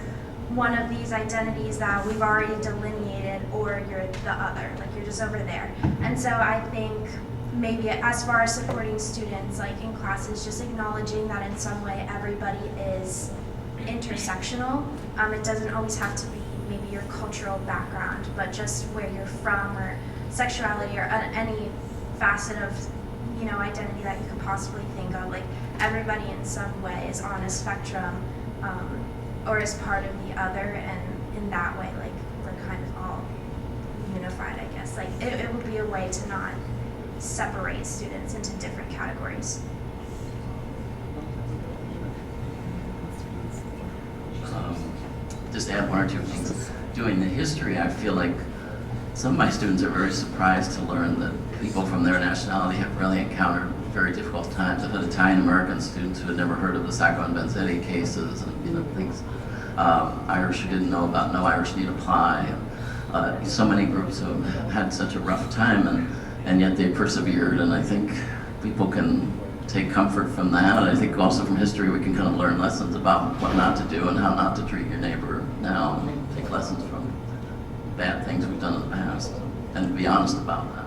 one of these identities that we've already delineated, or you're the other, like you're just over there. And so I think maybe as far as supporting students, like in classes, just acknowledging that in some way everybody is intersectional. It doesn't always have to be maybe your cultural background, but just where you're from, or sexuality, or any facet of identity that you could possibly think of. Like everybody in some way is on a spectrum, or is part of the other, and in that way, like we're kind of all unified, I guess. Like it would be a way to not separate students into different categories. Just to add one or two things. Doing the history, I feel like some of my students are very surprised to learn that people from their nationality have really encountered very difficult times. I've had Italian-American students who had never heard of the Sacco and Vanzetti cases, and things. Irish who didn't know about No Irish Need Apply. So many groups who have had such a rough time, and yet they persevered, and I think people can take comfort from that. And I think also from history we can kind of learn lessons about what not to do and how not to treat your neighbor now, and take lessons from bad things we've done in the past, and be honest about that.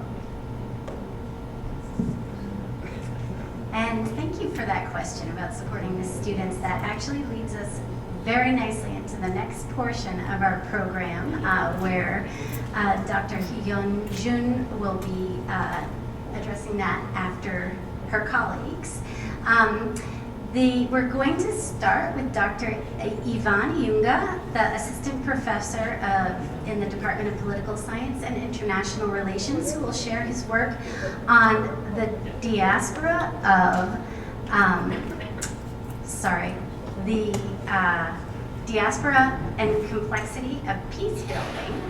And thank you for that question about supporting the students. That actually leads us very nicely into the next portion of our program, where Dr. Hyun Jun will be addressing that after her colleagues. We're going to start with Dr. Ivan Yunga, the assistant professor in the Department of Political Science and International Relations, who will share his work on the diaspora of, diaspora and complexity of peace building.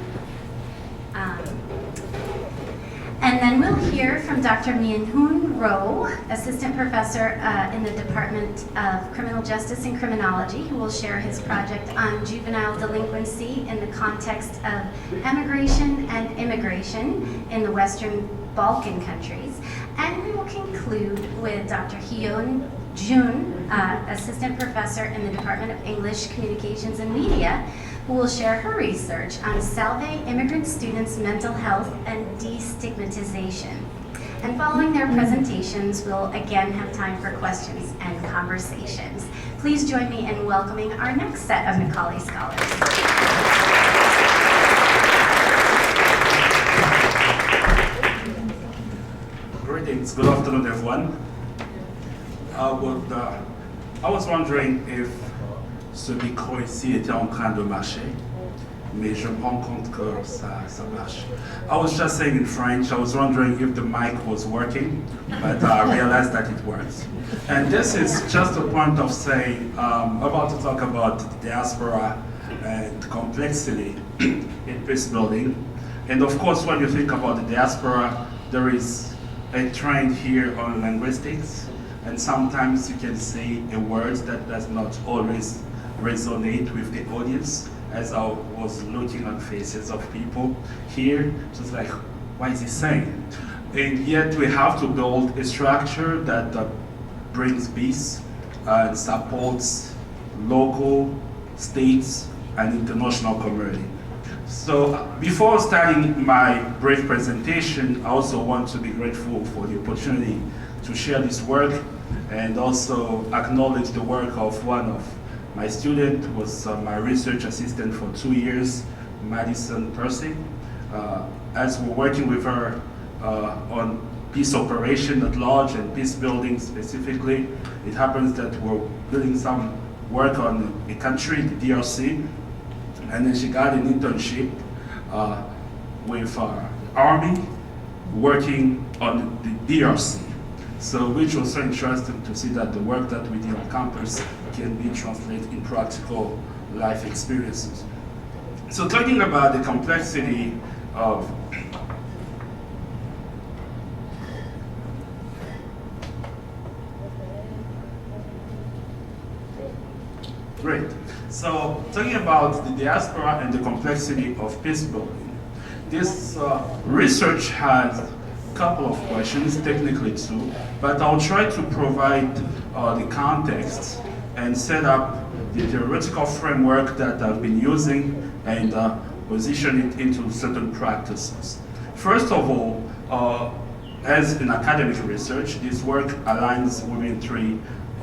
And then we'll hear from Dr. Min-Hoon Roh, assistant professor in the Department of Criminal Justice and Criminology, who will share his project on juvenile delinquency in the context of emigration and immigration in the Western Balkan countries. And we will conclude with Dr. Hyun Jun, assistant professor in the Department of English, Communications, and Media, who will share her research on Salve immigrant students' mental health and destigmatization. And following their presentations, we'll again have time for questions and conversations. Please join me in welcoming our next set of McAuley Scholars. Greetings, good afternoon everyone. I was wondering if ce micro ici était en train de marcher, mais je me rends compte que ça marche. I was just saying in French, I was wondering if the mic was working, but I realized that it works. And this is just a point of saying, about to talk about diaspora and complexity in peace building. And of course, when you think about the diaspora, there is a trend here on linguistics, and sometimes you can say a word that does not always resonate with the audience, as I was looking at faces of people here, just like, what is he saying? And yet we have to build a structure that brings peace and supports local, states, and international community. So before starting my brief presentation, I also want to be grateful for the opportunity to share this work and also acknowledge the work of one of my students, who was my research assistant for 2 years, Madison Percy. As we're working with her on peace operation at large and peace building specifically, it happens that we're doing some work on a country, the DRC, and then she got an internship with Army working on the DRC. So which was so interesting to see that the work that we did on campus can be translated in practical life experiences. So talking about the complexity of Great. So talking about the diaspora and the complexity of peace building, this research has a couple of questions, technically two, but I'll try to provide the context and set up the theoretical framework that I've been using and position it into certain practices. First of all, as in academic research, this work aligns within three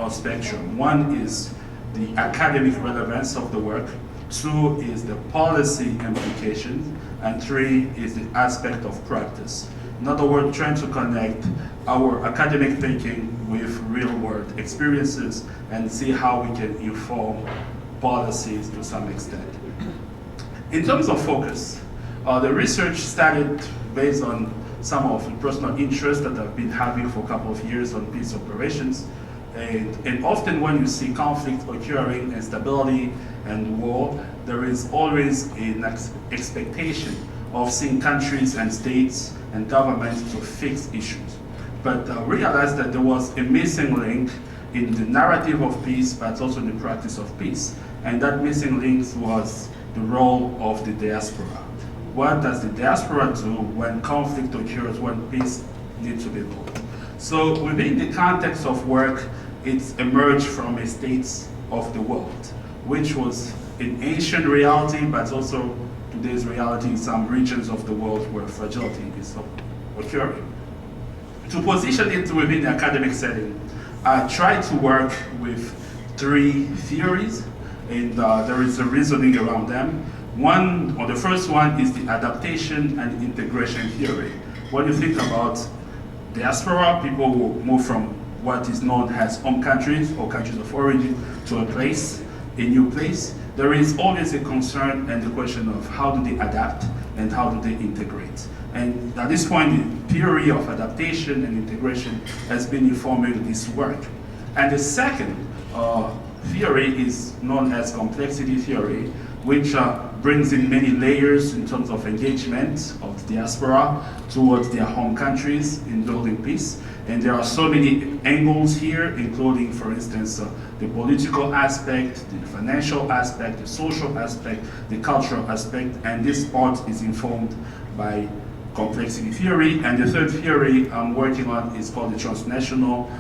spectrum. One is the academic relevance of the work, two is the policy implications, and three is the aspect of practice. In other words, trying to connect our academic thinking with real-world experiences and see how we can inform policies to some extent. In terms of focus, the research started based on some of the personal interests that I've been having for a couple of years on peace operations. And often when you see conflict occurring, instability and war, there is always an expectation of seeing countries and states and governments to fix issues. But I realized that there was a missing link in the narrative of peace, but also in the practice of peace. And that missing link was the role of the diaspora. What does the diaspora do when conflict occurs, when peace needs to be built? So within the context of work, it's emerged from a states of the world, which was an ancient reality, but also today's reality in some regions of the world where fragility is occurring. To position it within the academic setting, I tried to work with three theories, and there is a reasoning around them. The first one is the adaptation and integration theory. When you think about diaspora, people will move from what is known as home countries or countries of origin to a new place. There is always a concern and the question of how do they adapt and how do they integrate. And at this point, the theory of adaptation and integration has been informing this work. And the second theory is known as complexity theory, which brings in many layers in terms of engagement of the diaspora towards their home countries in building peace. And there are so many angles here, including, for instance, the political aspect, the financial aspect, the social aspect, the cultural aspect, and this part is informed by complexity theory. And the third theory I'm working on is called the transnational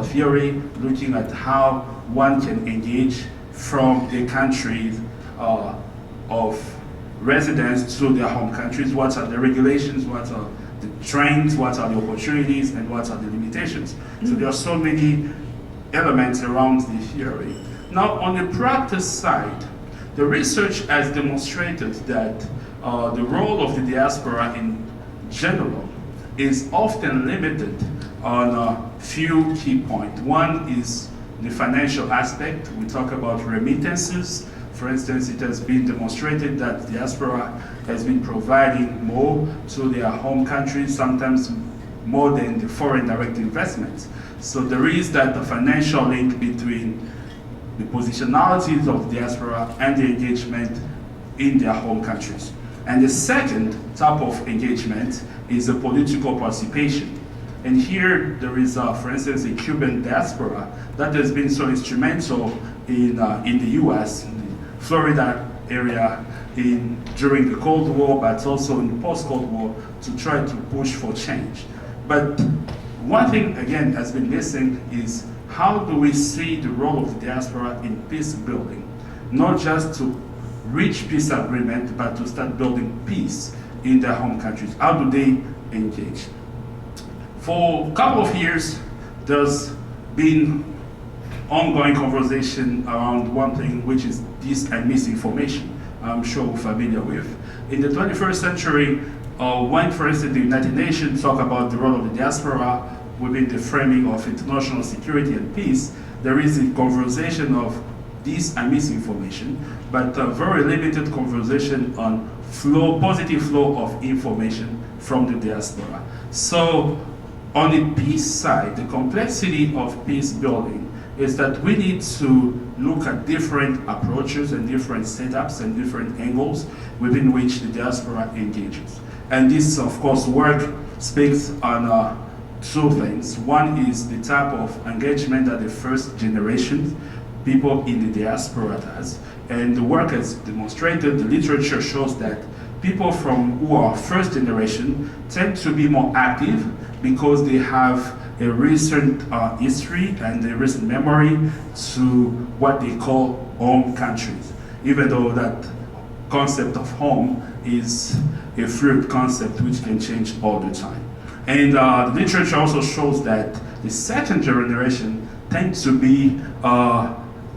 theory, looking at how one can engage from the countries of residence to their home countries. What are the regulations, what are the trends, what are the opportunities, and what are the limitations. So there are so many elements around the theory. Now, on the practice side, the research has demonstrated that the role of the diaspora in general is often limited on a few key points. One is the financial aspect. We talk about remittances. For instance, it has been demonstrated that diaspora has been providing more to their home countries, sometimes more than the foreign direct investments. So there is that the financial link between the positionalities of diaspora and the engagement in their home countries. And the second type of engagement is the political participation. And here there is, for instance, a Cuban diaspora that has been so instrumental in the US, Florida area during the Cold War, but also in post-Cold War, to try to push for change. But one thing, again, has been missing is how do we see the role of the diaspora in peace building? Not just to reach peace agreement, but to start building peace in their home countries. How do they engage? For a couple of years, there's been ongoing conversation around one thing, which is dis and misinformation. I'm sure we're familiar with. In the 21st century, when, for instance, the United Nations talk about the role of the diaspora within the framing of international security and peace, there is a conversation of dis and misinformation, but a very limited conversation on positive flow of information from the diaspora. So, on the peace side, the complexity of peace building is that we need to look at different approaches and different setups and different angles within which the diaspora engages. And this, of course, work speaks on two things. One is the type of engagement that the first generation people in the diaspora does. And the work has demonstrated, the literature shows that people who are first generation tend to be more active because they have a recent history and a recent memory to what they call home countries, even though that concept of home is a fluid concept which can change all the time. And the literature also shows that the second generation tends to be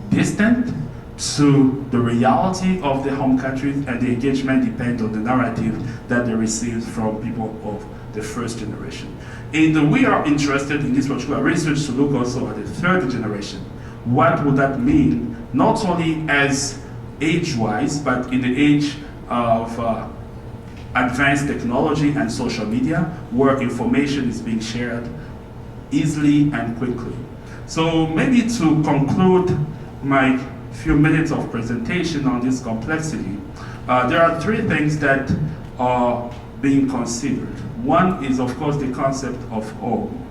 distant to the reality of their home countries, and the engagement depends on the narrative that they receive from people of the first generation. And we are interested in this particular research to look also at the third generation. What would that mean, not only as age-wise, but in the age of advanced technology and social media, where information is being shared easily and quickly. So maybe to conclude my few minutes of presentation on this complexity, there are three things that are being considered. One is, of course, the concept of home.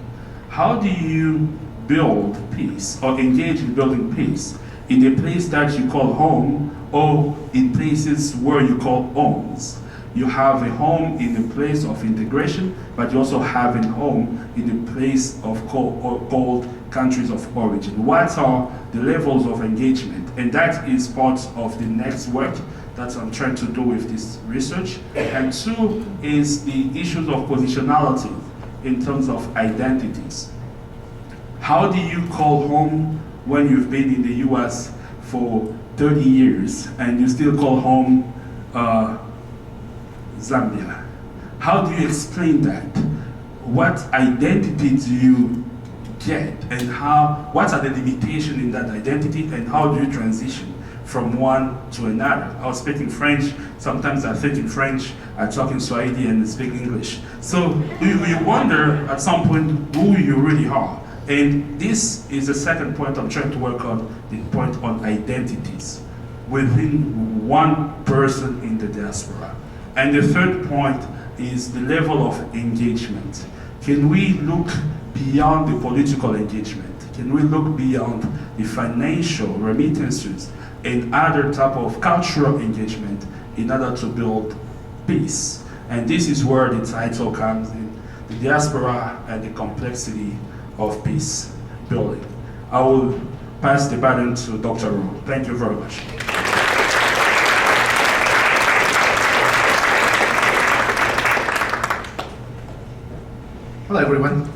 How do you build peace or engage in building peace in a place that you call home or in places where you call homes? You have a home in the place of integration, but you also have a home in the place of called countries of origin. What are the levels of engagement? And that is part of the next work that I'm trying to do with this research. And two is the issues of positionality in terms of identities. How do you call home when you've been in the US for 30 years and you still call home Zambia? How do you explain that? What identity do you get, and what are the limitations in that identity, and how do you transition from one to another? I was speaking French, sometimes I think in French, I talk in Swahili and speak English. So you wonder at some point who you really are. And this is the second point I'm trying to work on, the point on identities within one person in the diaspora. And the third point is the level of engagement. Can we look beyond the political engagement? Can we look beyond the financial remittances and other type of cultural engagement in order to build peace? And this is where the title comes in, the diaspora and the complexity of peace building. I will pass the baton to Dr. Rowe. Thank you very much. Hello, everyone.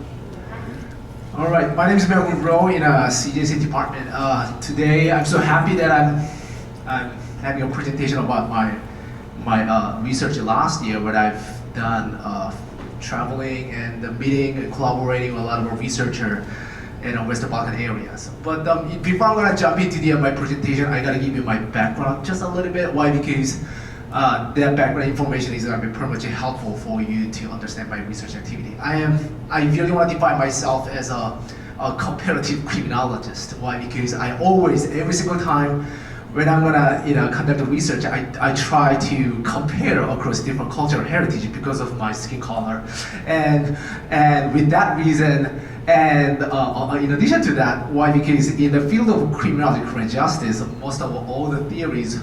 All right, my name is McAuley Scholars in CJC department. Today, I'm so happy that I'm having a presentation about my research last year, where I've done traveling and meeting and collaborating with a lot of researchers in Western Balkan areas. But before I'm gonna jump into my presentation, I gotta give you my background just a little bit. Why? Because that background information is going to be pretty much helpful for you to understand my research activity. I really want to define myself as a comparative criminologist. Why? Because I always, every single time when I'm gonna conduct research, I try to compare across different cultural heritage because of my skin color, and with that reason, and in addition to that, why? Because in the field of criminology, criminal justice, most of all the theories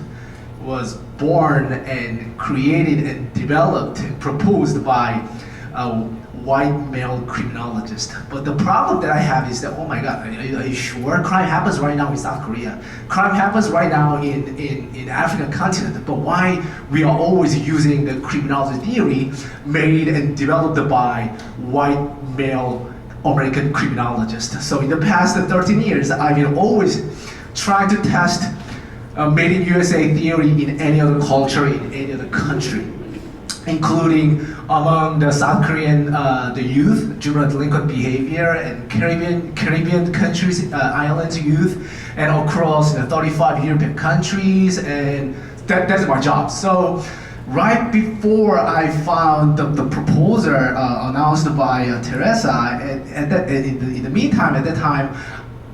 was born and created and developed and proposed by white male criminologist. But the problem that I have is that, oh my God, are you sure? Crime happens right now in South Korea. Crime happens right now in African continent. But why we are always using the criminology theory made and developed by white male American criminologists? So in the past 13 years, I've been always trying to test made in USA theory in any other culture, in any other country, including among the South Korean the youth, juvenile delinquent behavior, and Caribbean countries, islands youth, and across 35 European countries, and that's my job. So right before I found the proposal announced by Teresa, in the meantime, at that time,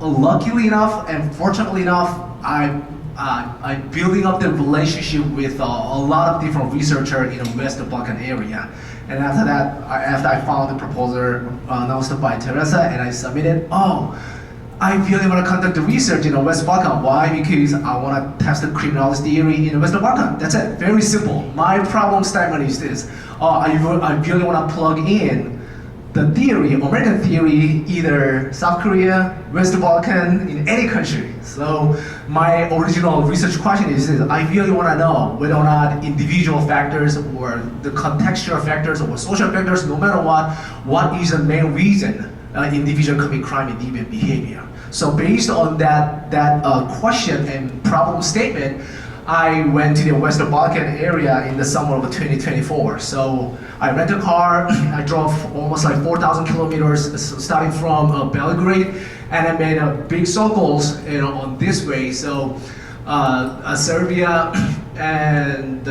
luckily enough and fortunately enough, I'm building up the relationship with a lot of different researchers in the West Balkan area. And after that, after I found the proposal announced by Teresa and I submitted, I really want to conduct the research in the West Balkan. Why? Because I want to test the criminology theory in the West Balkan. That's it, very simple. My problem statement is this: I really want to plug in the theory, American theory, either South Korea, West Balkan, in any country. So my original research question is this: I really want to know whether or not individual factors or the contextual factors or social factors, no matter what is the main reason individual commit crime and deviant behavior. So based on that question and problem statement, I went to the West Balkan area in the summer of 2024. So I rented a car, I drove almost like 4,000 kilometers starting from Belgrade, and I made big circles on this way. So Serbia and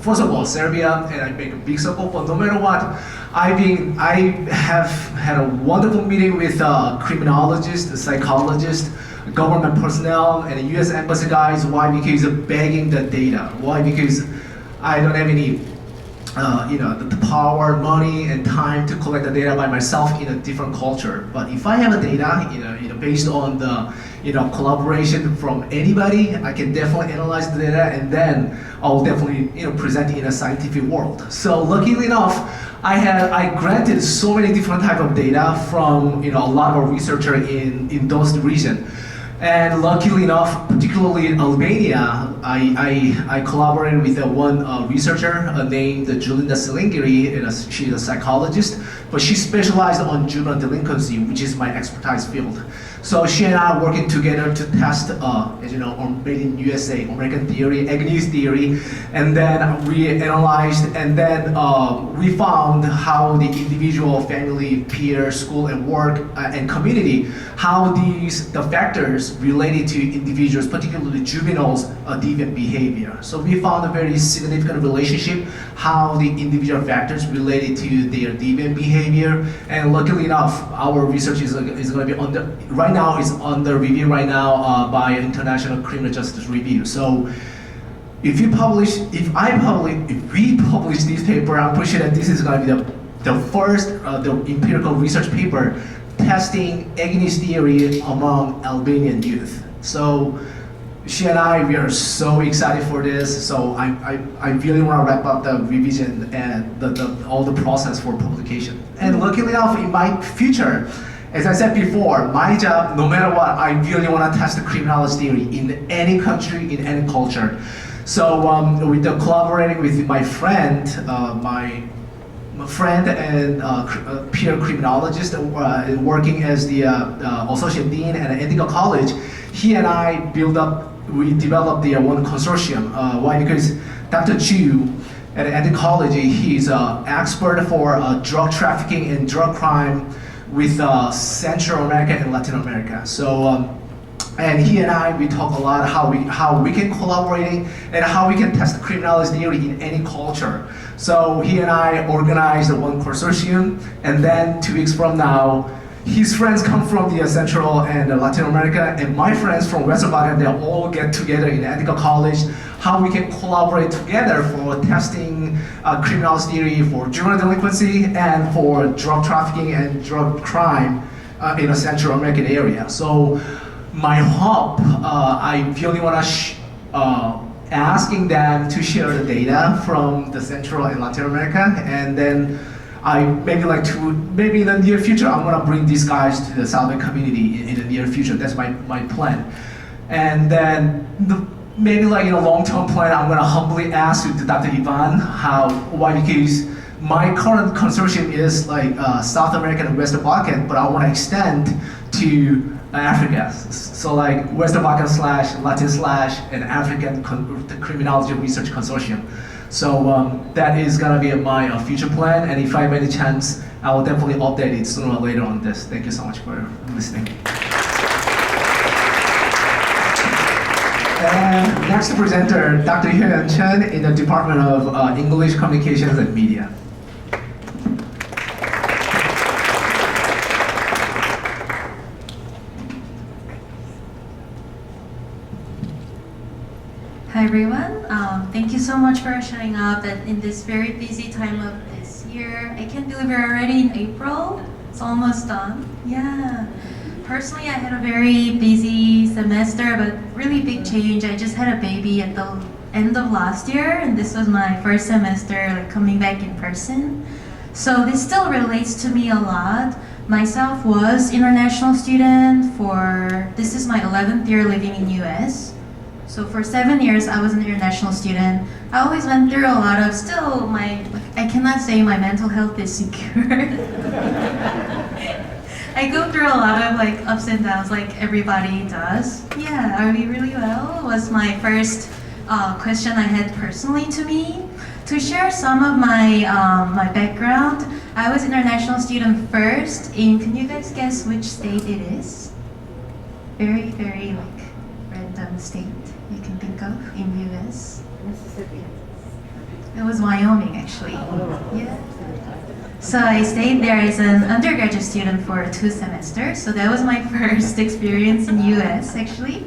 first of all Serbia, and I make a big circle, but no matter what, I have had a wonderful meeting with criminologists, psychologists, government personnel, and U.S. Embassy guys. Why? Because of begging the data. Why? Because I don't have any, the power, money, and time to collect the data by myself in a different culture. But if I have the data, based on the, collaboration from anybody, I can definitely analyze the data, and then I'll definitely, present it in a scientific world. So luckily enough, I granted so many different type of data from, a lot of researchers in those regions. And luckily enough, particularly in Albania, I collaborated with one researcher named Julinda Selingiri. She's a psychologist, but she specialized on juvenile delinquency, which is my expertise field. So she and I are working together to test, as you know, on made in USA, American theory, Agnew theory, and then we analyzed, and then we found how the individual, family, peer, school, and work, and community, how the factors related to individuals, particularly juveniles, deviant behavior. So we found a very significant relationship, how the individual factors related to their deviant behavior, and luckily enough, our research is going to be right now is under review right now by International Criminal Justice Review. So if we publish this paper, I'm pretty sure that this is going to be the first the empirical research paper testing Agnew theory among Albanian youth. So she and I, we are so excited for this. So I really want to wrap up the revision and all the process for publication. And luckily enough, in my future, as I said before, my job, no matter what, I really want to test the criminology theory in any country, in any culture. So with collaborating with my friend, my friend and peer criminologist working as the associate dean at an ethical college, he and I we developed the one consortium. Why? Because Dr. Chu at anthropology, he's an expert for drug trafficking and drug crime with Central America and Latin America. So, and he and I, we talk a lot how we can collaborate and how we can test criminology theory in any culture. So he and I organized one consortium, and then 2 weeks from now, his friends come from the Central and Latin America, and my friends from Western Balkan, they all get together in ethical college, how we can collaborate together for testing criminology theory for juvenile delinquency and for drug trafficking and drug crime in the Central American area. So my hope, I really want to asking them to share the data from the Central and Latin America, and then maybe in the near future, I'm gonna bring these guys to the Salve community in the near future. That's my plan. And then maybe like in a long-term plan, I'm gonna humbly ask Dr. Ivan why, because my current consortium is like South American and Western Balkan, but I wanna extend to Africa. So like Western Balkan / Latin / and African Criminology Research Consortium. So that is gonna be my future plan, and if I have any chance, I will definitely update it sooner or later on this. Thank you so much for listening. And next presenter, Dr. Hyun Chen in the Department of English Communications and Media. Hi everyone, thank you so much for showing up in this very busy time of this year. I can't believe we're already in April. It's almost done. Yeah. Personally, I had a very busy semester, but really big change. I just had a baby at the end of last year, and this was my first semester like coming back in person. So this still relates to me a lot. Myself was international student this is my 11th year living in US. So for 7 years, I was an international student. I always went through a lot of, I cannot say my mental health is secure. I go through a lot of like ups and downs like everybody does. Yeah, are we really well? Was my first question I had personally to me. To share some of my background, I was international student first can you guys guess which state it is? Very, very like random state you can think of in US. Mississippi. It was Wyoming actually. Yeah. So I stayed there as an undergraduate student for 2 semesters. So that was my first experience in US actually.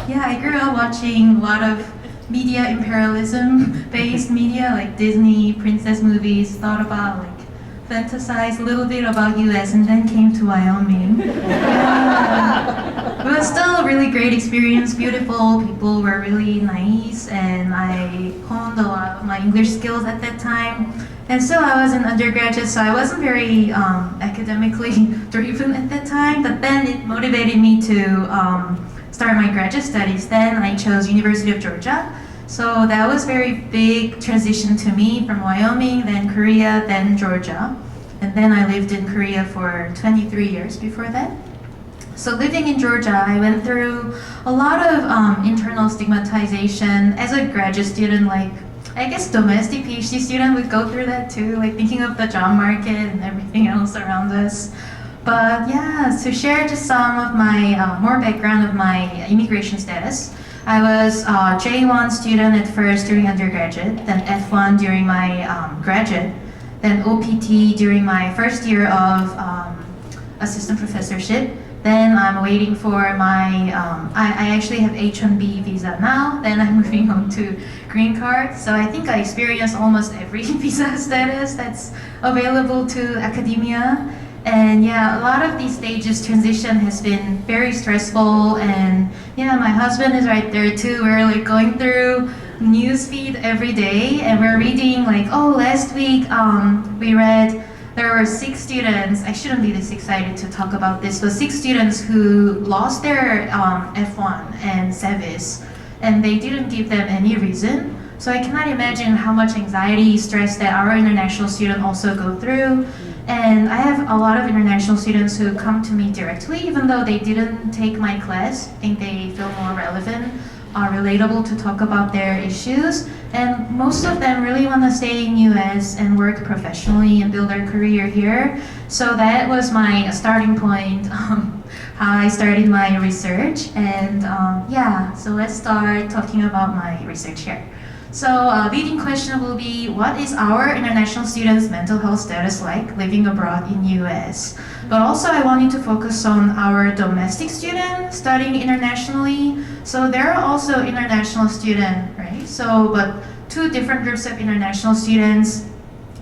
Yeah, I grew up watching a lot of media imperialism based media like Disney, princess movies, thought about like fantasized a little bit about US and then came to Wyoming. Yeah. It was still a really great experience, beautiful, people were really nice, and I honed a lot of my English skills at that time. And so I was an undergraduate, so I wasn't very academically driven at that time, but then it motivated me to start my graduate studies. Then I chose University of Georgia. So that was very big transition to me from Wyoming, then Korea, then Georgia. And then I lived in Korea for 23 years before that. So living in Georgia, I went through a lot of internal stigmatization as a graduate student, like I guess domestic PhD student would go through that too, like thinking of the job market and everything else around us. But yeah, to share just some of my more background of my immigration status. I was a J1 student at first during undergraduate, then F1 during my graduate, then OPT during my first year of assistant professorship. Then I'm waiting for my, I actually have H-1B visa now, then I'm moving on to green card. So I think I experienced almost every visa status that's available to academia. And yeah, a lot of these stages transition has been very stressful, and yeah, my husband is right there too. We're like going through newsfeed every day, and we're reading like, oh, last week we read there were 6 students, I shouldn't be this excited to talk about this, but 6 students who lost their F1 and SEVIS, and they didn't give them any reason. So I cannot imagine how much anxiety, stress that our international students also go through. And I have a lot of international students who come to me directly, even though they didn't take my class. I think they feel more relevant, relatable to talk about their issues. And most of them really want to stay in US and work professionally and build their career here. So that was my starting point, how I started my research. And yeah, so let's start talking about my research here. So leading question will be, what is our international students' mental health status like living abroad in US? But also I wanted to focus on our domestic students studying internationally. So there are also international students, right? So, but 2 different groups of international students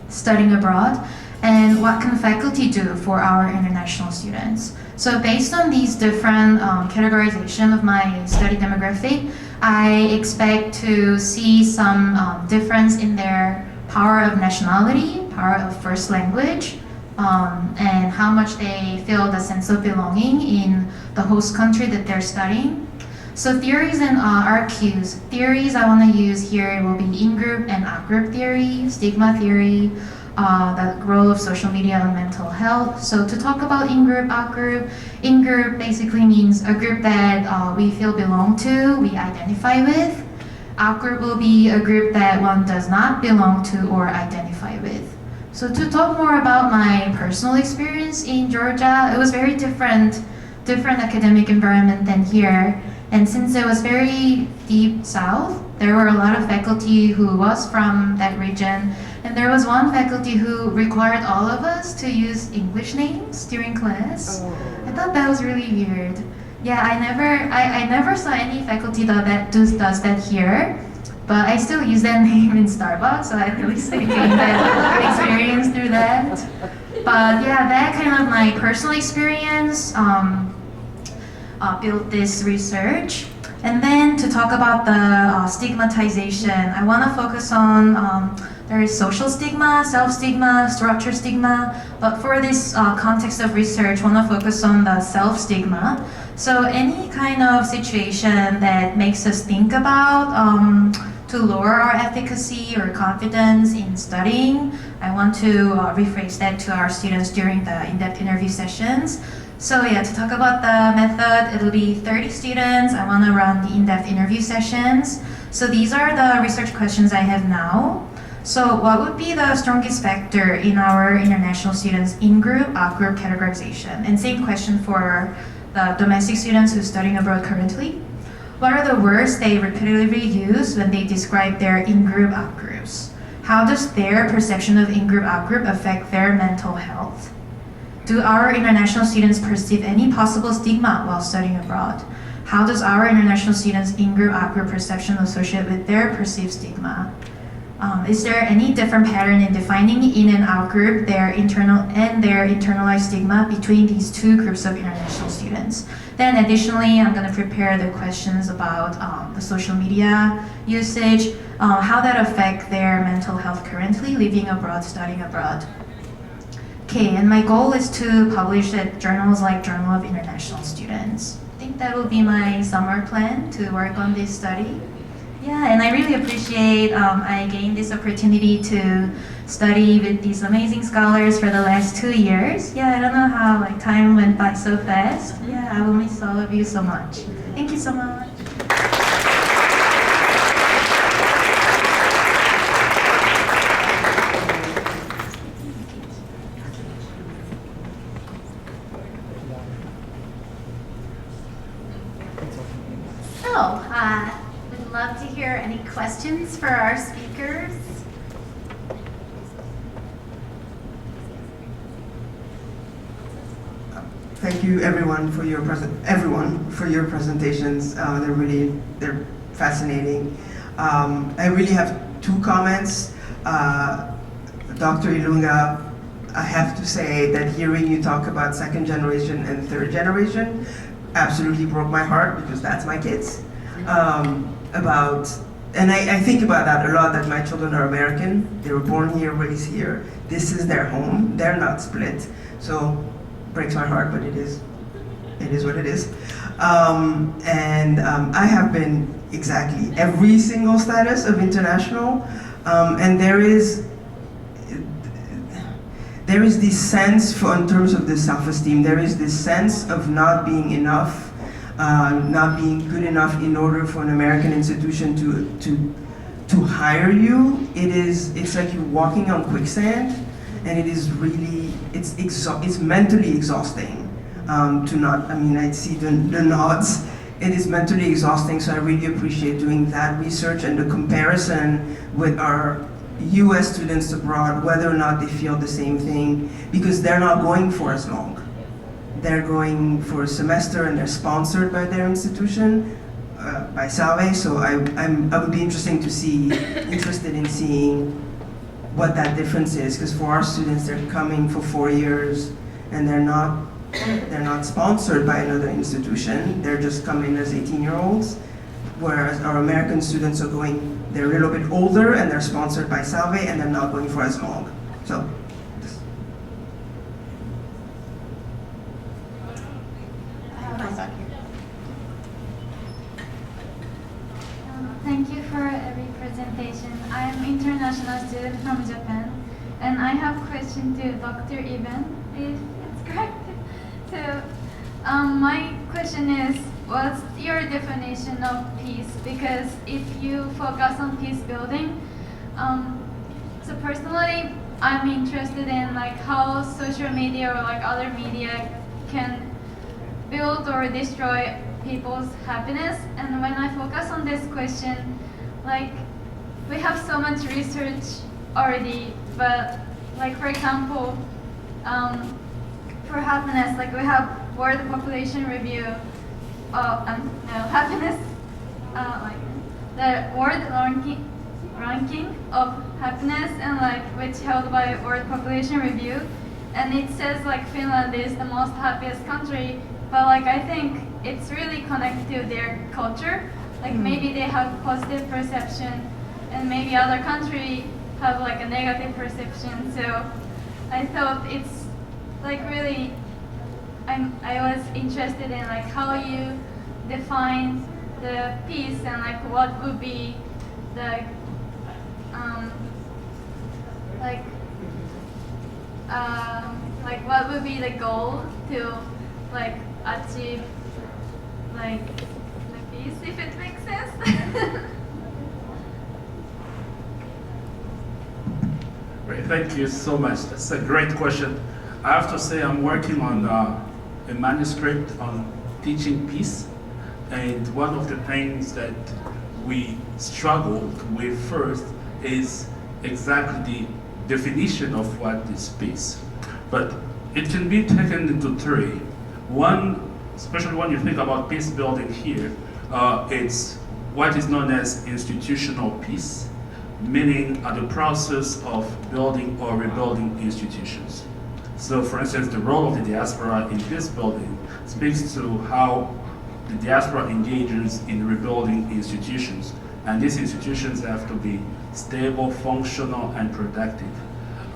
studying abroad. And what can faculty do for our international students? So based on these different categorization of my study demographic, I expect to see some difference in their power of nationality, power of first language, and how much they feel the sense of belonging in the host country that they're studying. So theories and RQs. Theories I want to use here will be in-group and out-group theory, stigma theory, the role of social media on mental health. So to talk about in-group, out-group, in-group basically means a group that we feel belong to, we identify with. Out-group will be a group that one does not belong to or identify with. So to talk more about my personal experience in Georgia, it was very different academic environment than here. And since it was very deep south, there were a lot of faculty who was from that region. And there was one faculty who required all of us to use English names during class. I thought that was really weird. Yeah, I never saw any faculty that does that here. But I still use that name in Starbucks, so I at least gained that experience through that. But yeah, that kind of my personal experience built this research. And then to talk about the stigmatization, I want to focus on there is social stigma, self-stigma, structure stigma, but for this context of research, I want to focus on the self-stigma. So any kind of situation that makes us think about to lower our efficacy or confidence in studying, I want to rephrase that to our students during the in-depth interview sessions. So yeah, to talk about the method, it'll be 30 students. I want to run the in-depth interview sessions. So these are the research questions I have now. So what would be the strongest factor in our international students in-group, out-group categorization? And same question for the domestic students who's studying abroad currently. What are the words they repeatedly use when they describe their in-group, out-groups? How does their perception of in-group, out-group affect their mental health? Do our international students perceive any possible stigma while studying abroad? How does our international students' in-group, out-group perception associate with their perceived stigma? Is there any different pattern in defining in and out group, their internal and their internalized stigma between these two groups of international students? Then additionally, I'm going to prepare the questions about the social media usage, how that affect their mental health currently, living abroad, studying abroad. Okay, and my goal is to publish at journals like Journal of International Students. I think that will be my summer plan to work on this study. Yeah, and I really appreciate I gained this opportunity to study with these amazing scholars for the last 2 years. Yeah, I don't know how time went by so fast. Yeah, I will miss all of you so much. Thank you so much. So, we'd love to hear any questions for our speakers. Thank you everyone for your presentations. They're fascinating. I really have 2 comments. Dr. Ilunga, I have to say that hearing you talk about 2nd generation and 3rd generation absolutely broke my heart, because that's my kids. And I think about that a lot, that my children are American. They were born here, raised here. This is their home. They're not split. So breaks my heart, but it is what it is. I have been exactly every single status of international, and there is this sense, in terms of the self-esteem, there is this sense of not being enough, not being good enough in order for an American institution to hire you. It's like you're walking on quicksand, and it is really, it's mentally exhausting to not, I see the nods. It is mentally exhausting, so I really appreciate doing that research and the comparison with our US students abroad, whether or not they feel the same thing, because they're not going for as long. They're going for a semester and they're sponsored by their institution, by Salve, so I would be interested in seeing what that difference is, because for our students, they're coming for 4 years and they're not sponsored by another institution. They're just coming as 18-year-olds, whereas our American students are going, they're a little bit older and they're sponsored by Salve and they're not going for as long. So. Thank you for every presentation. I am international student from Japan, and I have a question to Dr. Iben, if it's correct. So, my question is, what's your definition of peace? Because if you focus on peace building, so personally, I'm interested in like how social media or like other media can build or destroy people's happiness. And when I focus on this question, like we have so much research already, but like for example, for happiness, like we have World Population Review, happiness, like the world ranking of happiness, and like which held by World Population Review, and it says like Finland is the most happiest country, but like I think it's really connected to their culture. Like maybe they have positive perception, and maybe other countries have like a negative perception. So I thought it's like really, I was interested in like how you define the peace and like what would be the like what would be the goal to like achieve like the peace, if it makes sense. Great, thank you so much. That's a great question. I have to say I'm working on a manuscript on teaching peace, and one of the things that we struggled with first is exactly the definition of what is peace. But it can be taken into three. One, especially when you think about peace building here, it's what is known as institutional peace, meaning the process of building or rebuilding institutions. So for instance, the role of the diaspora in peace building speaks to how the diaspora engages in rebuilding institutions. And these institutions have to be stable, functional, and productive.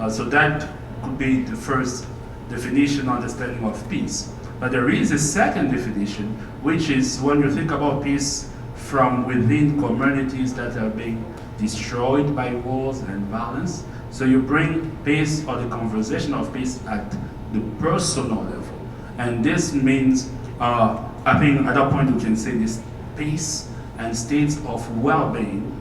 So that could be the first definition, understanding of peace. But there is a second definition, which is when you think about peace from within communities that are being destroyed by wars and violence. So you bring peace or the conversation of peace at the personal level. And this means, I think at that point we can say this peace and states of well-being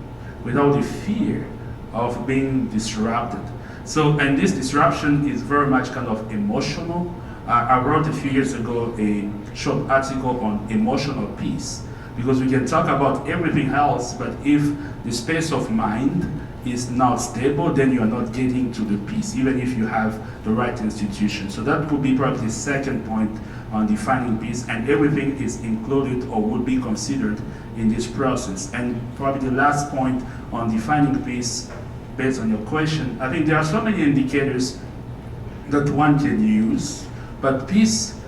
without the fear of being disrupted. So, and this disruption is very much kind of emotional. I wrote a few years ago a short article on emotional peace, because we can talk about everything else, but if the space of mind is not stable, then you are not getting to the peace, even if you have the right institution. So that would be probably the second point on defining peace, and everything is included or would be considered in this process. And probably the last point on defining peace, based on your question, I think there are so many indicators that one can use, but peace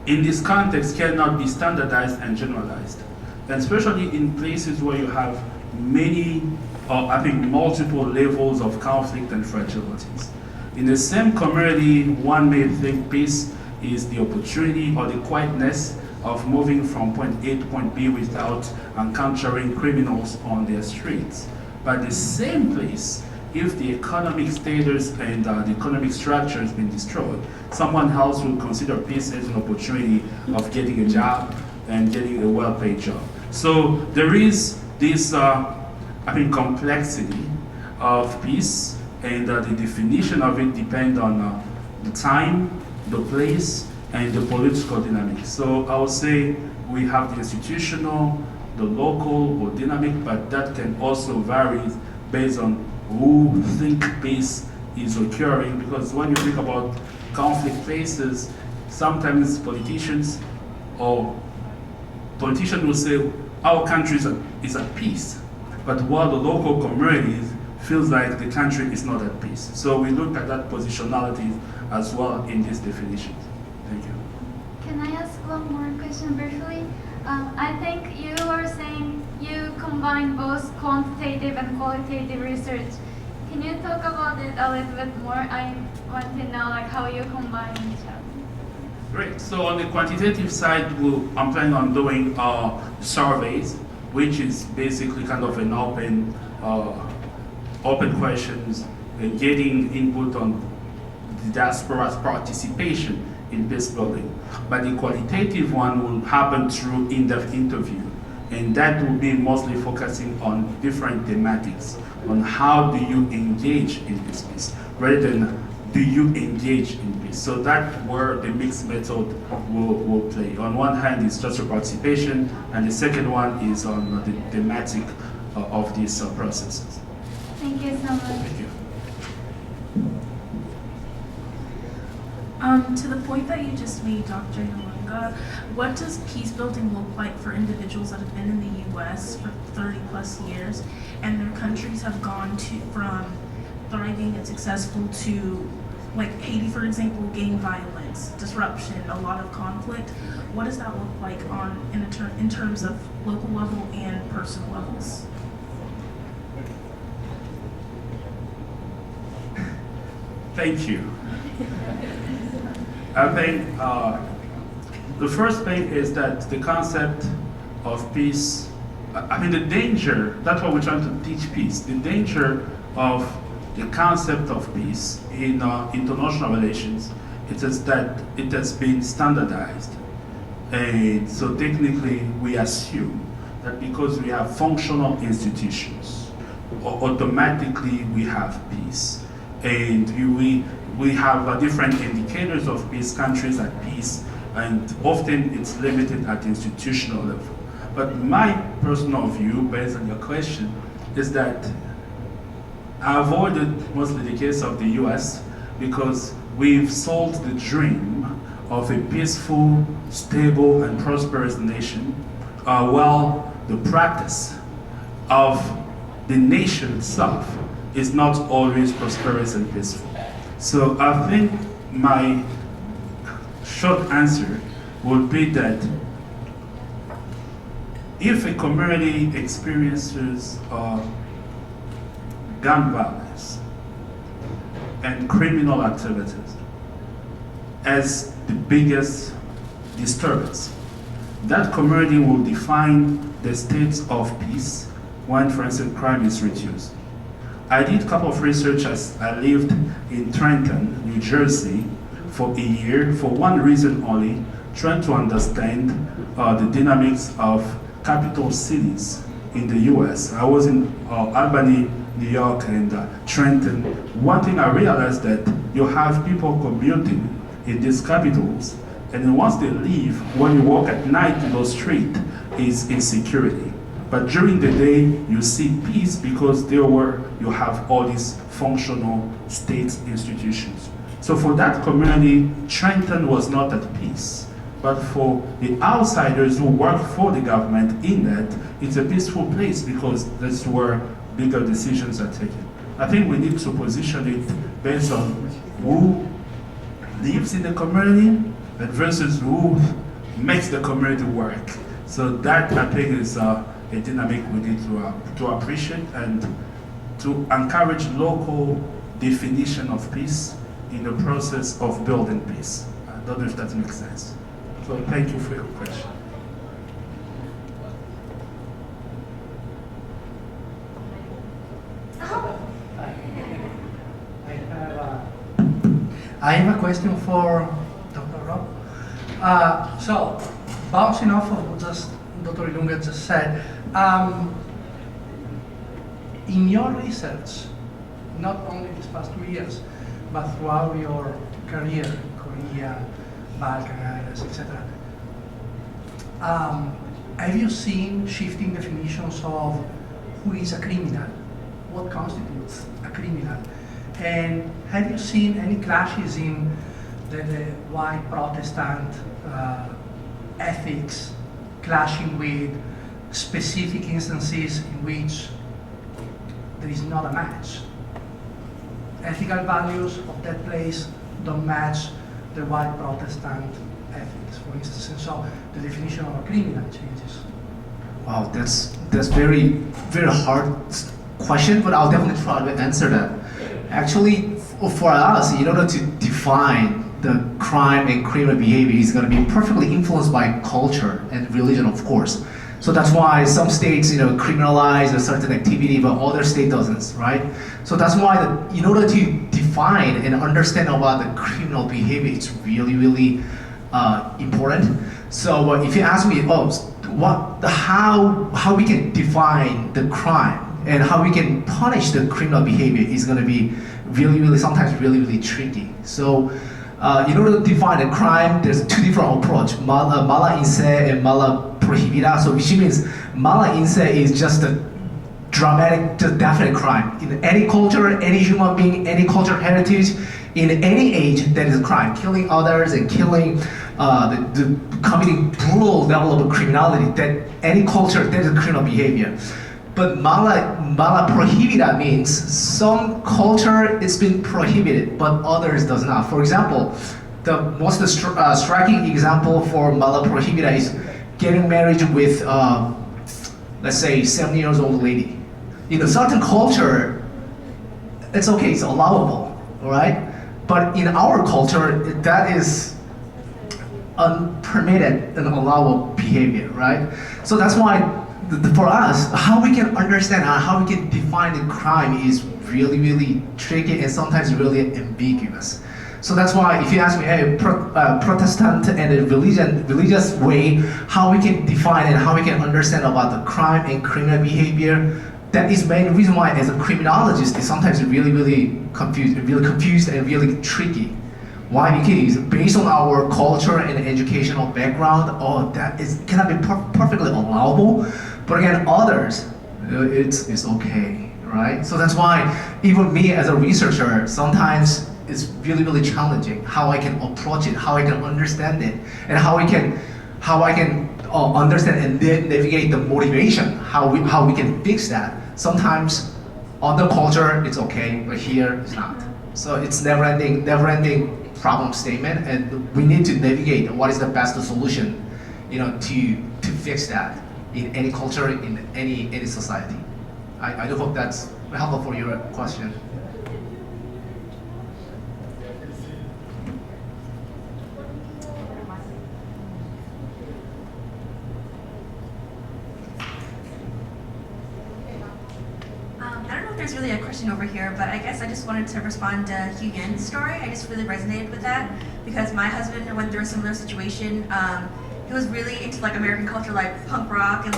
in this context cannot be standardized and generalized. And especially in places where you have many, or I think multiple levels of conflict and fragilities. In the same community, one may think peace is the opportunity or the quietness of moving from point A to point B without encountering criminals on their streets. But the same place, if the economic status and the economic structure has been destroyed, someone else will consider peace as an opportunity of getting a job and getting a well-paid job. So there is this, I think, complexity of peace, and the definition of it depends on the time, the place, and the political dynamics. So I would say we have the institutional, the local or dynamic, but that can also vary based on who think peace is occurring, because when you think about conflict places, sometimes politicians will say our country is at peace, but while the local communities feels like the country is not at peace. So we look at that positionality as well in this definition. Thank you. Can I ask one more question briefly? I think you were saying you combine both quantitative and qualitative research. Can you talk about it a little bit more? I want to know like how you combine each other. Great. So on the quantitative side, I'm planning on doing surveys, which is basically kind of an open questions and getting input on the diaspora's participation in peace building. But the qualitative one will happen through in-depth interview, and that will be mostly focusing on different thematics, on how do you engage in this piece, rather than do you engage in peace. So that's where the mixed method will play. On one hand, it's just a participation, and the second one is on the thematic of these processes. Thank you so much. Thank you. To the point that you just made, Dr. Nalunga, what does peace building look like for individuals that have been in the U.S. for 30 plus years and their countries have gone from thriving and successful to, like Haiti, for example, gang violence, disruption, a lot of conflict? What does that look like in terms of local level and personal levels? Thank you. I think the first thing is that the concept of peace, the danger, that's what we're trying to teach peace, the danger of the concept of peace in international relations, it is that it has been standardized. And so technically we assume that because we have functional institutions, automatically we have peace. And we have different indicators of peace, countries at peace, and often it's limited at the institutional level. But my personal view, based on your question, is that I avoided mostly the case of the US because we've sold the dream of a peaceful, stable, and prosperous nation, while the practice of the nation itself is not always prosperous and peaceful. So I think my short answer would be that if a community experiences gun violence and criminal activities as the biggest disturbance, that community will define the states of peace when, for instance, crime is reduced. I did a couple of research as I lived in Trenton, New Jersey for a year for one reason only, trying to understand the dynamics of capital cities in the US. I was in Albany, New York, and Trenton. One thing I realized that you have people commuting in these capitals, and then once they leave, when you walk at night in those streets, is insecurity. But during the day, you see peace because you have all these functional state institutions. So for that community, Trenton was not at peace. But for the outsiders who work for the government in that, it's a peaceful place because that's where bigger decisions are taken. I think we need to position it based on who lives in the community versus who makes the community work. So that, I think, is a dynamic we need to appreciate and to encourage local definition of peace in the process of building peace. I don't know if that makes sense. So thank you for your question. I have a question for Dr. Rob. So, bouncing off of what Dr. Ilunga just said, in your research, not only these past 2 years, but throughout your career, Korea, Balkan areas, etc., have you seen shifting definitions of who is a criminal? What constitutes a criminal? And have you seen any clashes in the white Protestant ethics clashing with specific instances in which there is not a match? Ethical values of that place don't match the white Protestant ethics, for instance. And so the definition of a criminal changes. Wow, that's very hard question, but I'll definitely try to answer that. Actually, for us, in order to define the crime and criminal behavior is going to be perfectly influenced by culture and religion, of course. So that's why some states, criminalize a certain activity, but other state doesn't, right? So that's why, in order to define and understand about the criminal behavior, it's really, really important. So if you ask me, how we can define the crime and how we can punish the criminal behavior is going to be really, really, sometimes really, really tricky. So in order to define a crime, there's two different approaches, mala in se and mala prohibida. So which means mala in se is just a dramatic, just definite crime. In any culture, any human being, any cultural heritage, in any age, that is a crime. Killing others and killing, committing brutal level of criminality, that any culture, that is a criminal behavior. But mala prohibida means some culture it's been prohibited, but others does not. For example, the most striking example for mala prohibida is getting married with, let's say, 70 years old lady. In a certain culture, it's okay, it's allowable, all right? But in our culture, that is unpermitted and allowable behavior, right? So that's why for us, how we can understand how we can define the crime is really, really tricky and sometimes really ambiguous. So that's why if you ask me, hey, Protestant and a religious way, how we can define and how we can understand about the crime and criminal behavior, that is main reason why as a criminologist, it's sometimes really confused and really tricky. Why? Because based on our culture and educational background, that cannot be perfectly allowable. But again, others, it's okay, right? So that's why even me as a researcher, sometimes it's really challenging how I can approach it, how I can understand it, and how I can understand and then navigate the motivation, how we can fix that. Sometimes other culture it's okay, but here it's not. So it's never-ending problem statement, and we need to navigate what is the best solution, to fix that in any culture, in any society. I do hope that's helpful for your question. I don't know if there's really a question over here, but I guess I just wanted to respond to Hugh Yen's story. I just really resonated with that because my husband went through a similar situation. He was really into American culture, like punk rock and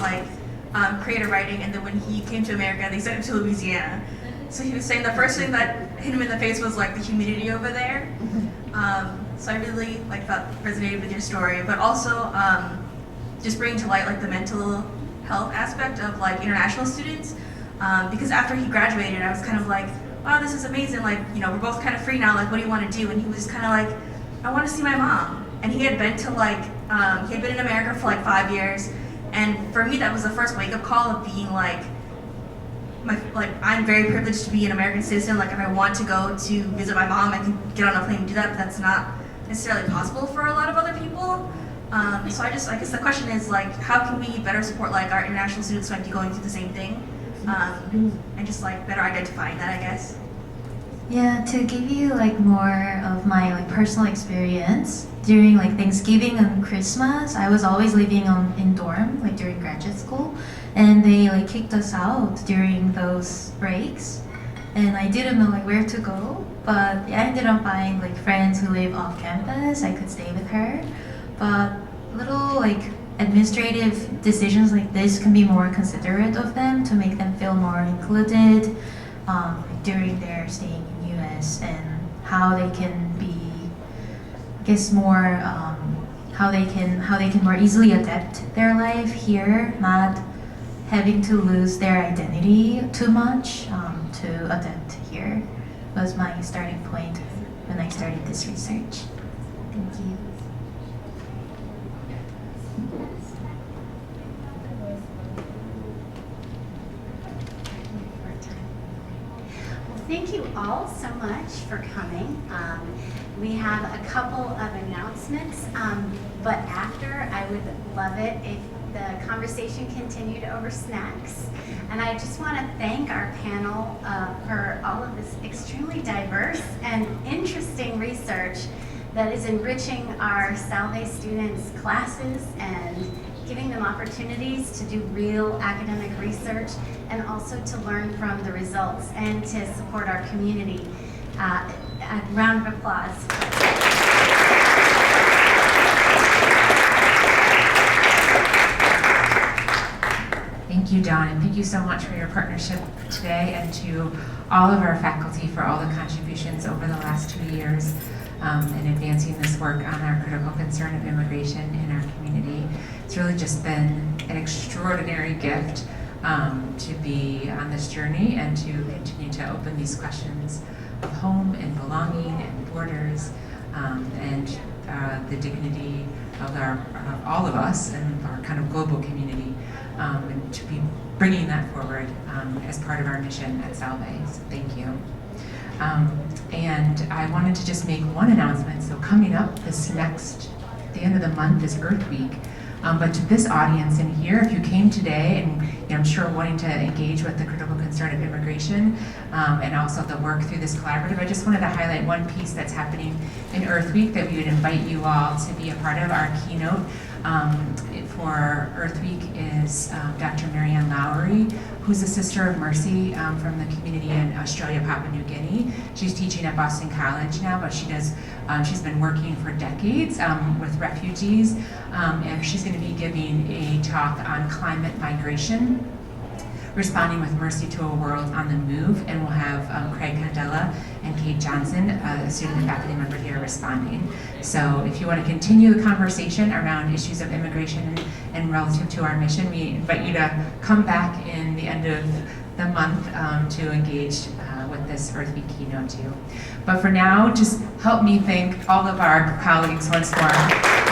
creative writing, and then when he came to America, they sent him to Louisiana. So he was saying the first thing that hit him in the face was the humidity over there. So I really felt resonated with your story, but also just bringing to light the mental health aspect of international students. Because after he graduated, I was kind of like, wow, this is amazing. We're both kind of free now. What do you want to do? And he was kind of like, I want to see my mom. And he had been to he had been in America for 5 years. And for me, that was the first wake up call of being I'm very privileged to be an American citizen. If I want to go to visit my mom, I can get on a plane and do that, but that's not necessarily possible for a lot of other people. So I guess the question is how can we better support our international students who might be going through the same thing? And just better identifying that, I guess. Yeah, to give you more of my personal experience during Thanksgiving and Christmas, I was always living in dorm during graduate school, and they kicked us out during those breaks, and I didn't know where to go. But I ended up finding friends who live off campus. I could stay with her, but little administrative decisions like this can be more considerate of them to make them feel more included during their staying in US, and how they can be, I guess, more how they can more easily adapt their life here, not having to lose their identity too much to adapt here. Was my starting point when I started this research. Thank you. Thank you all so much for coming. We have a couple of announcements, but after, I would love it if the conversation continued over snacks. And I just want to thank our panel for all of this extremely diverse and interesting research that is enriching our Salve students' classes and giving them opportunities to do real academic research and also to learn from the results and to support our community. A round of applause. Thank you, Dawn, and thank you so much for your partnership today, and to all of our faculty for all the contributions over the last 2 years in advancing this work on our critical concern of immigration in our community. It's really just been an extraordinary gift to be on this journey and to continue to open these questions of home and belonging and borders and the dignity of all of us and our kind of global community, and to be bringing that forward as part of our mission at Salve. So thank you. And I wanted to just make one announcement. So coming up the end of the month is Earth Week. But to this audience in here, if you came today and I'm sure wanting to engage with the critical concern of immigration and also the work through this collaborative, I just wanted to highlight one piece that's happening in Earth Week that we would invite you all to be a part of. Our keynote for Earth Week is Dr. Marianne Lowry, who's a Sister of Mercy from the community in Australia, Papua New Guinea. She's teaching at Boston College now, but she's been working for decades with refugees, and she's going to be giving a talk on climate migration, responding with mercy to a world on the move, and we'll have Craig Candela and Kate Johnson, a student and faculty member here, responding. So if you want to continue the conversation around issues of immigration and relative to our mission, we invite you to come back in the end of the month to engage with this Earth Week keynote too. But for now, just help me thank all of our colleagues once more.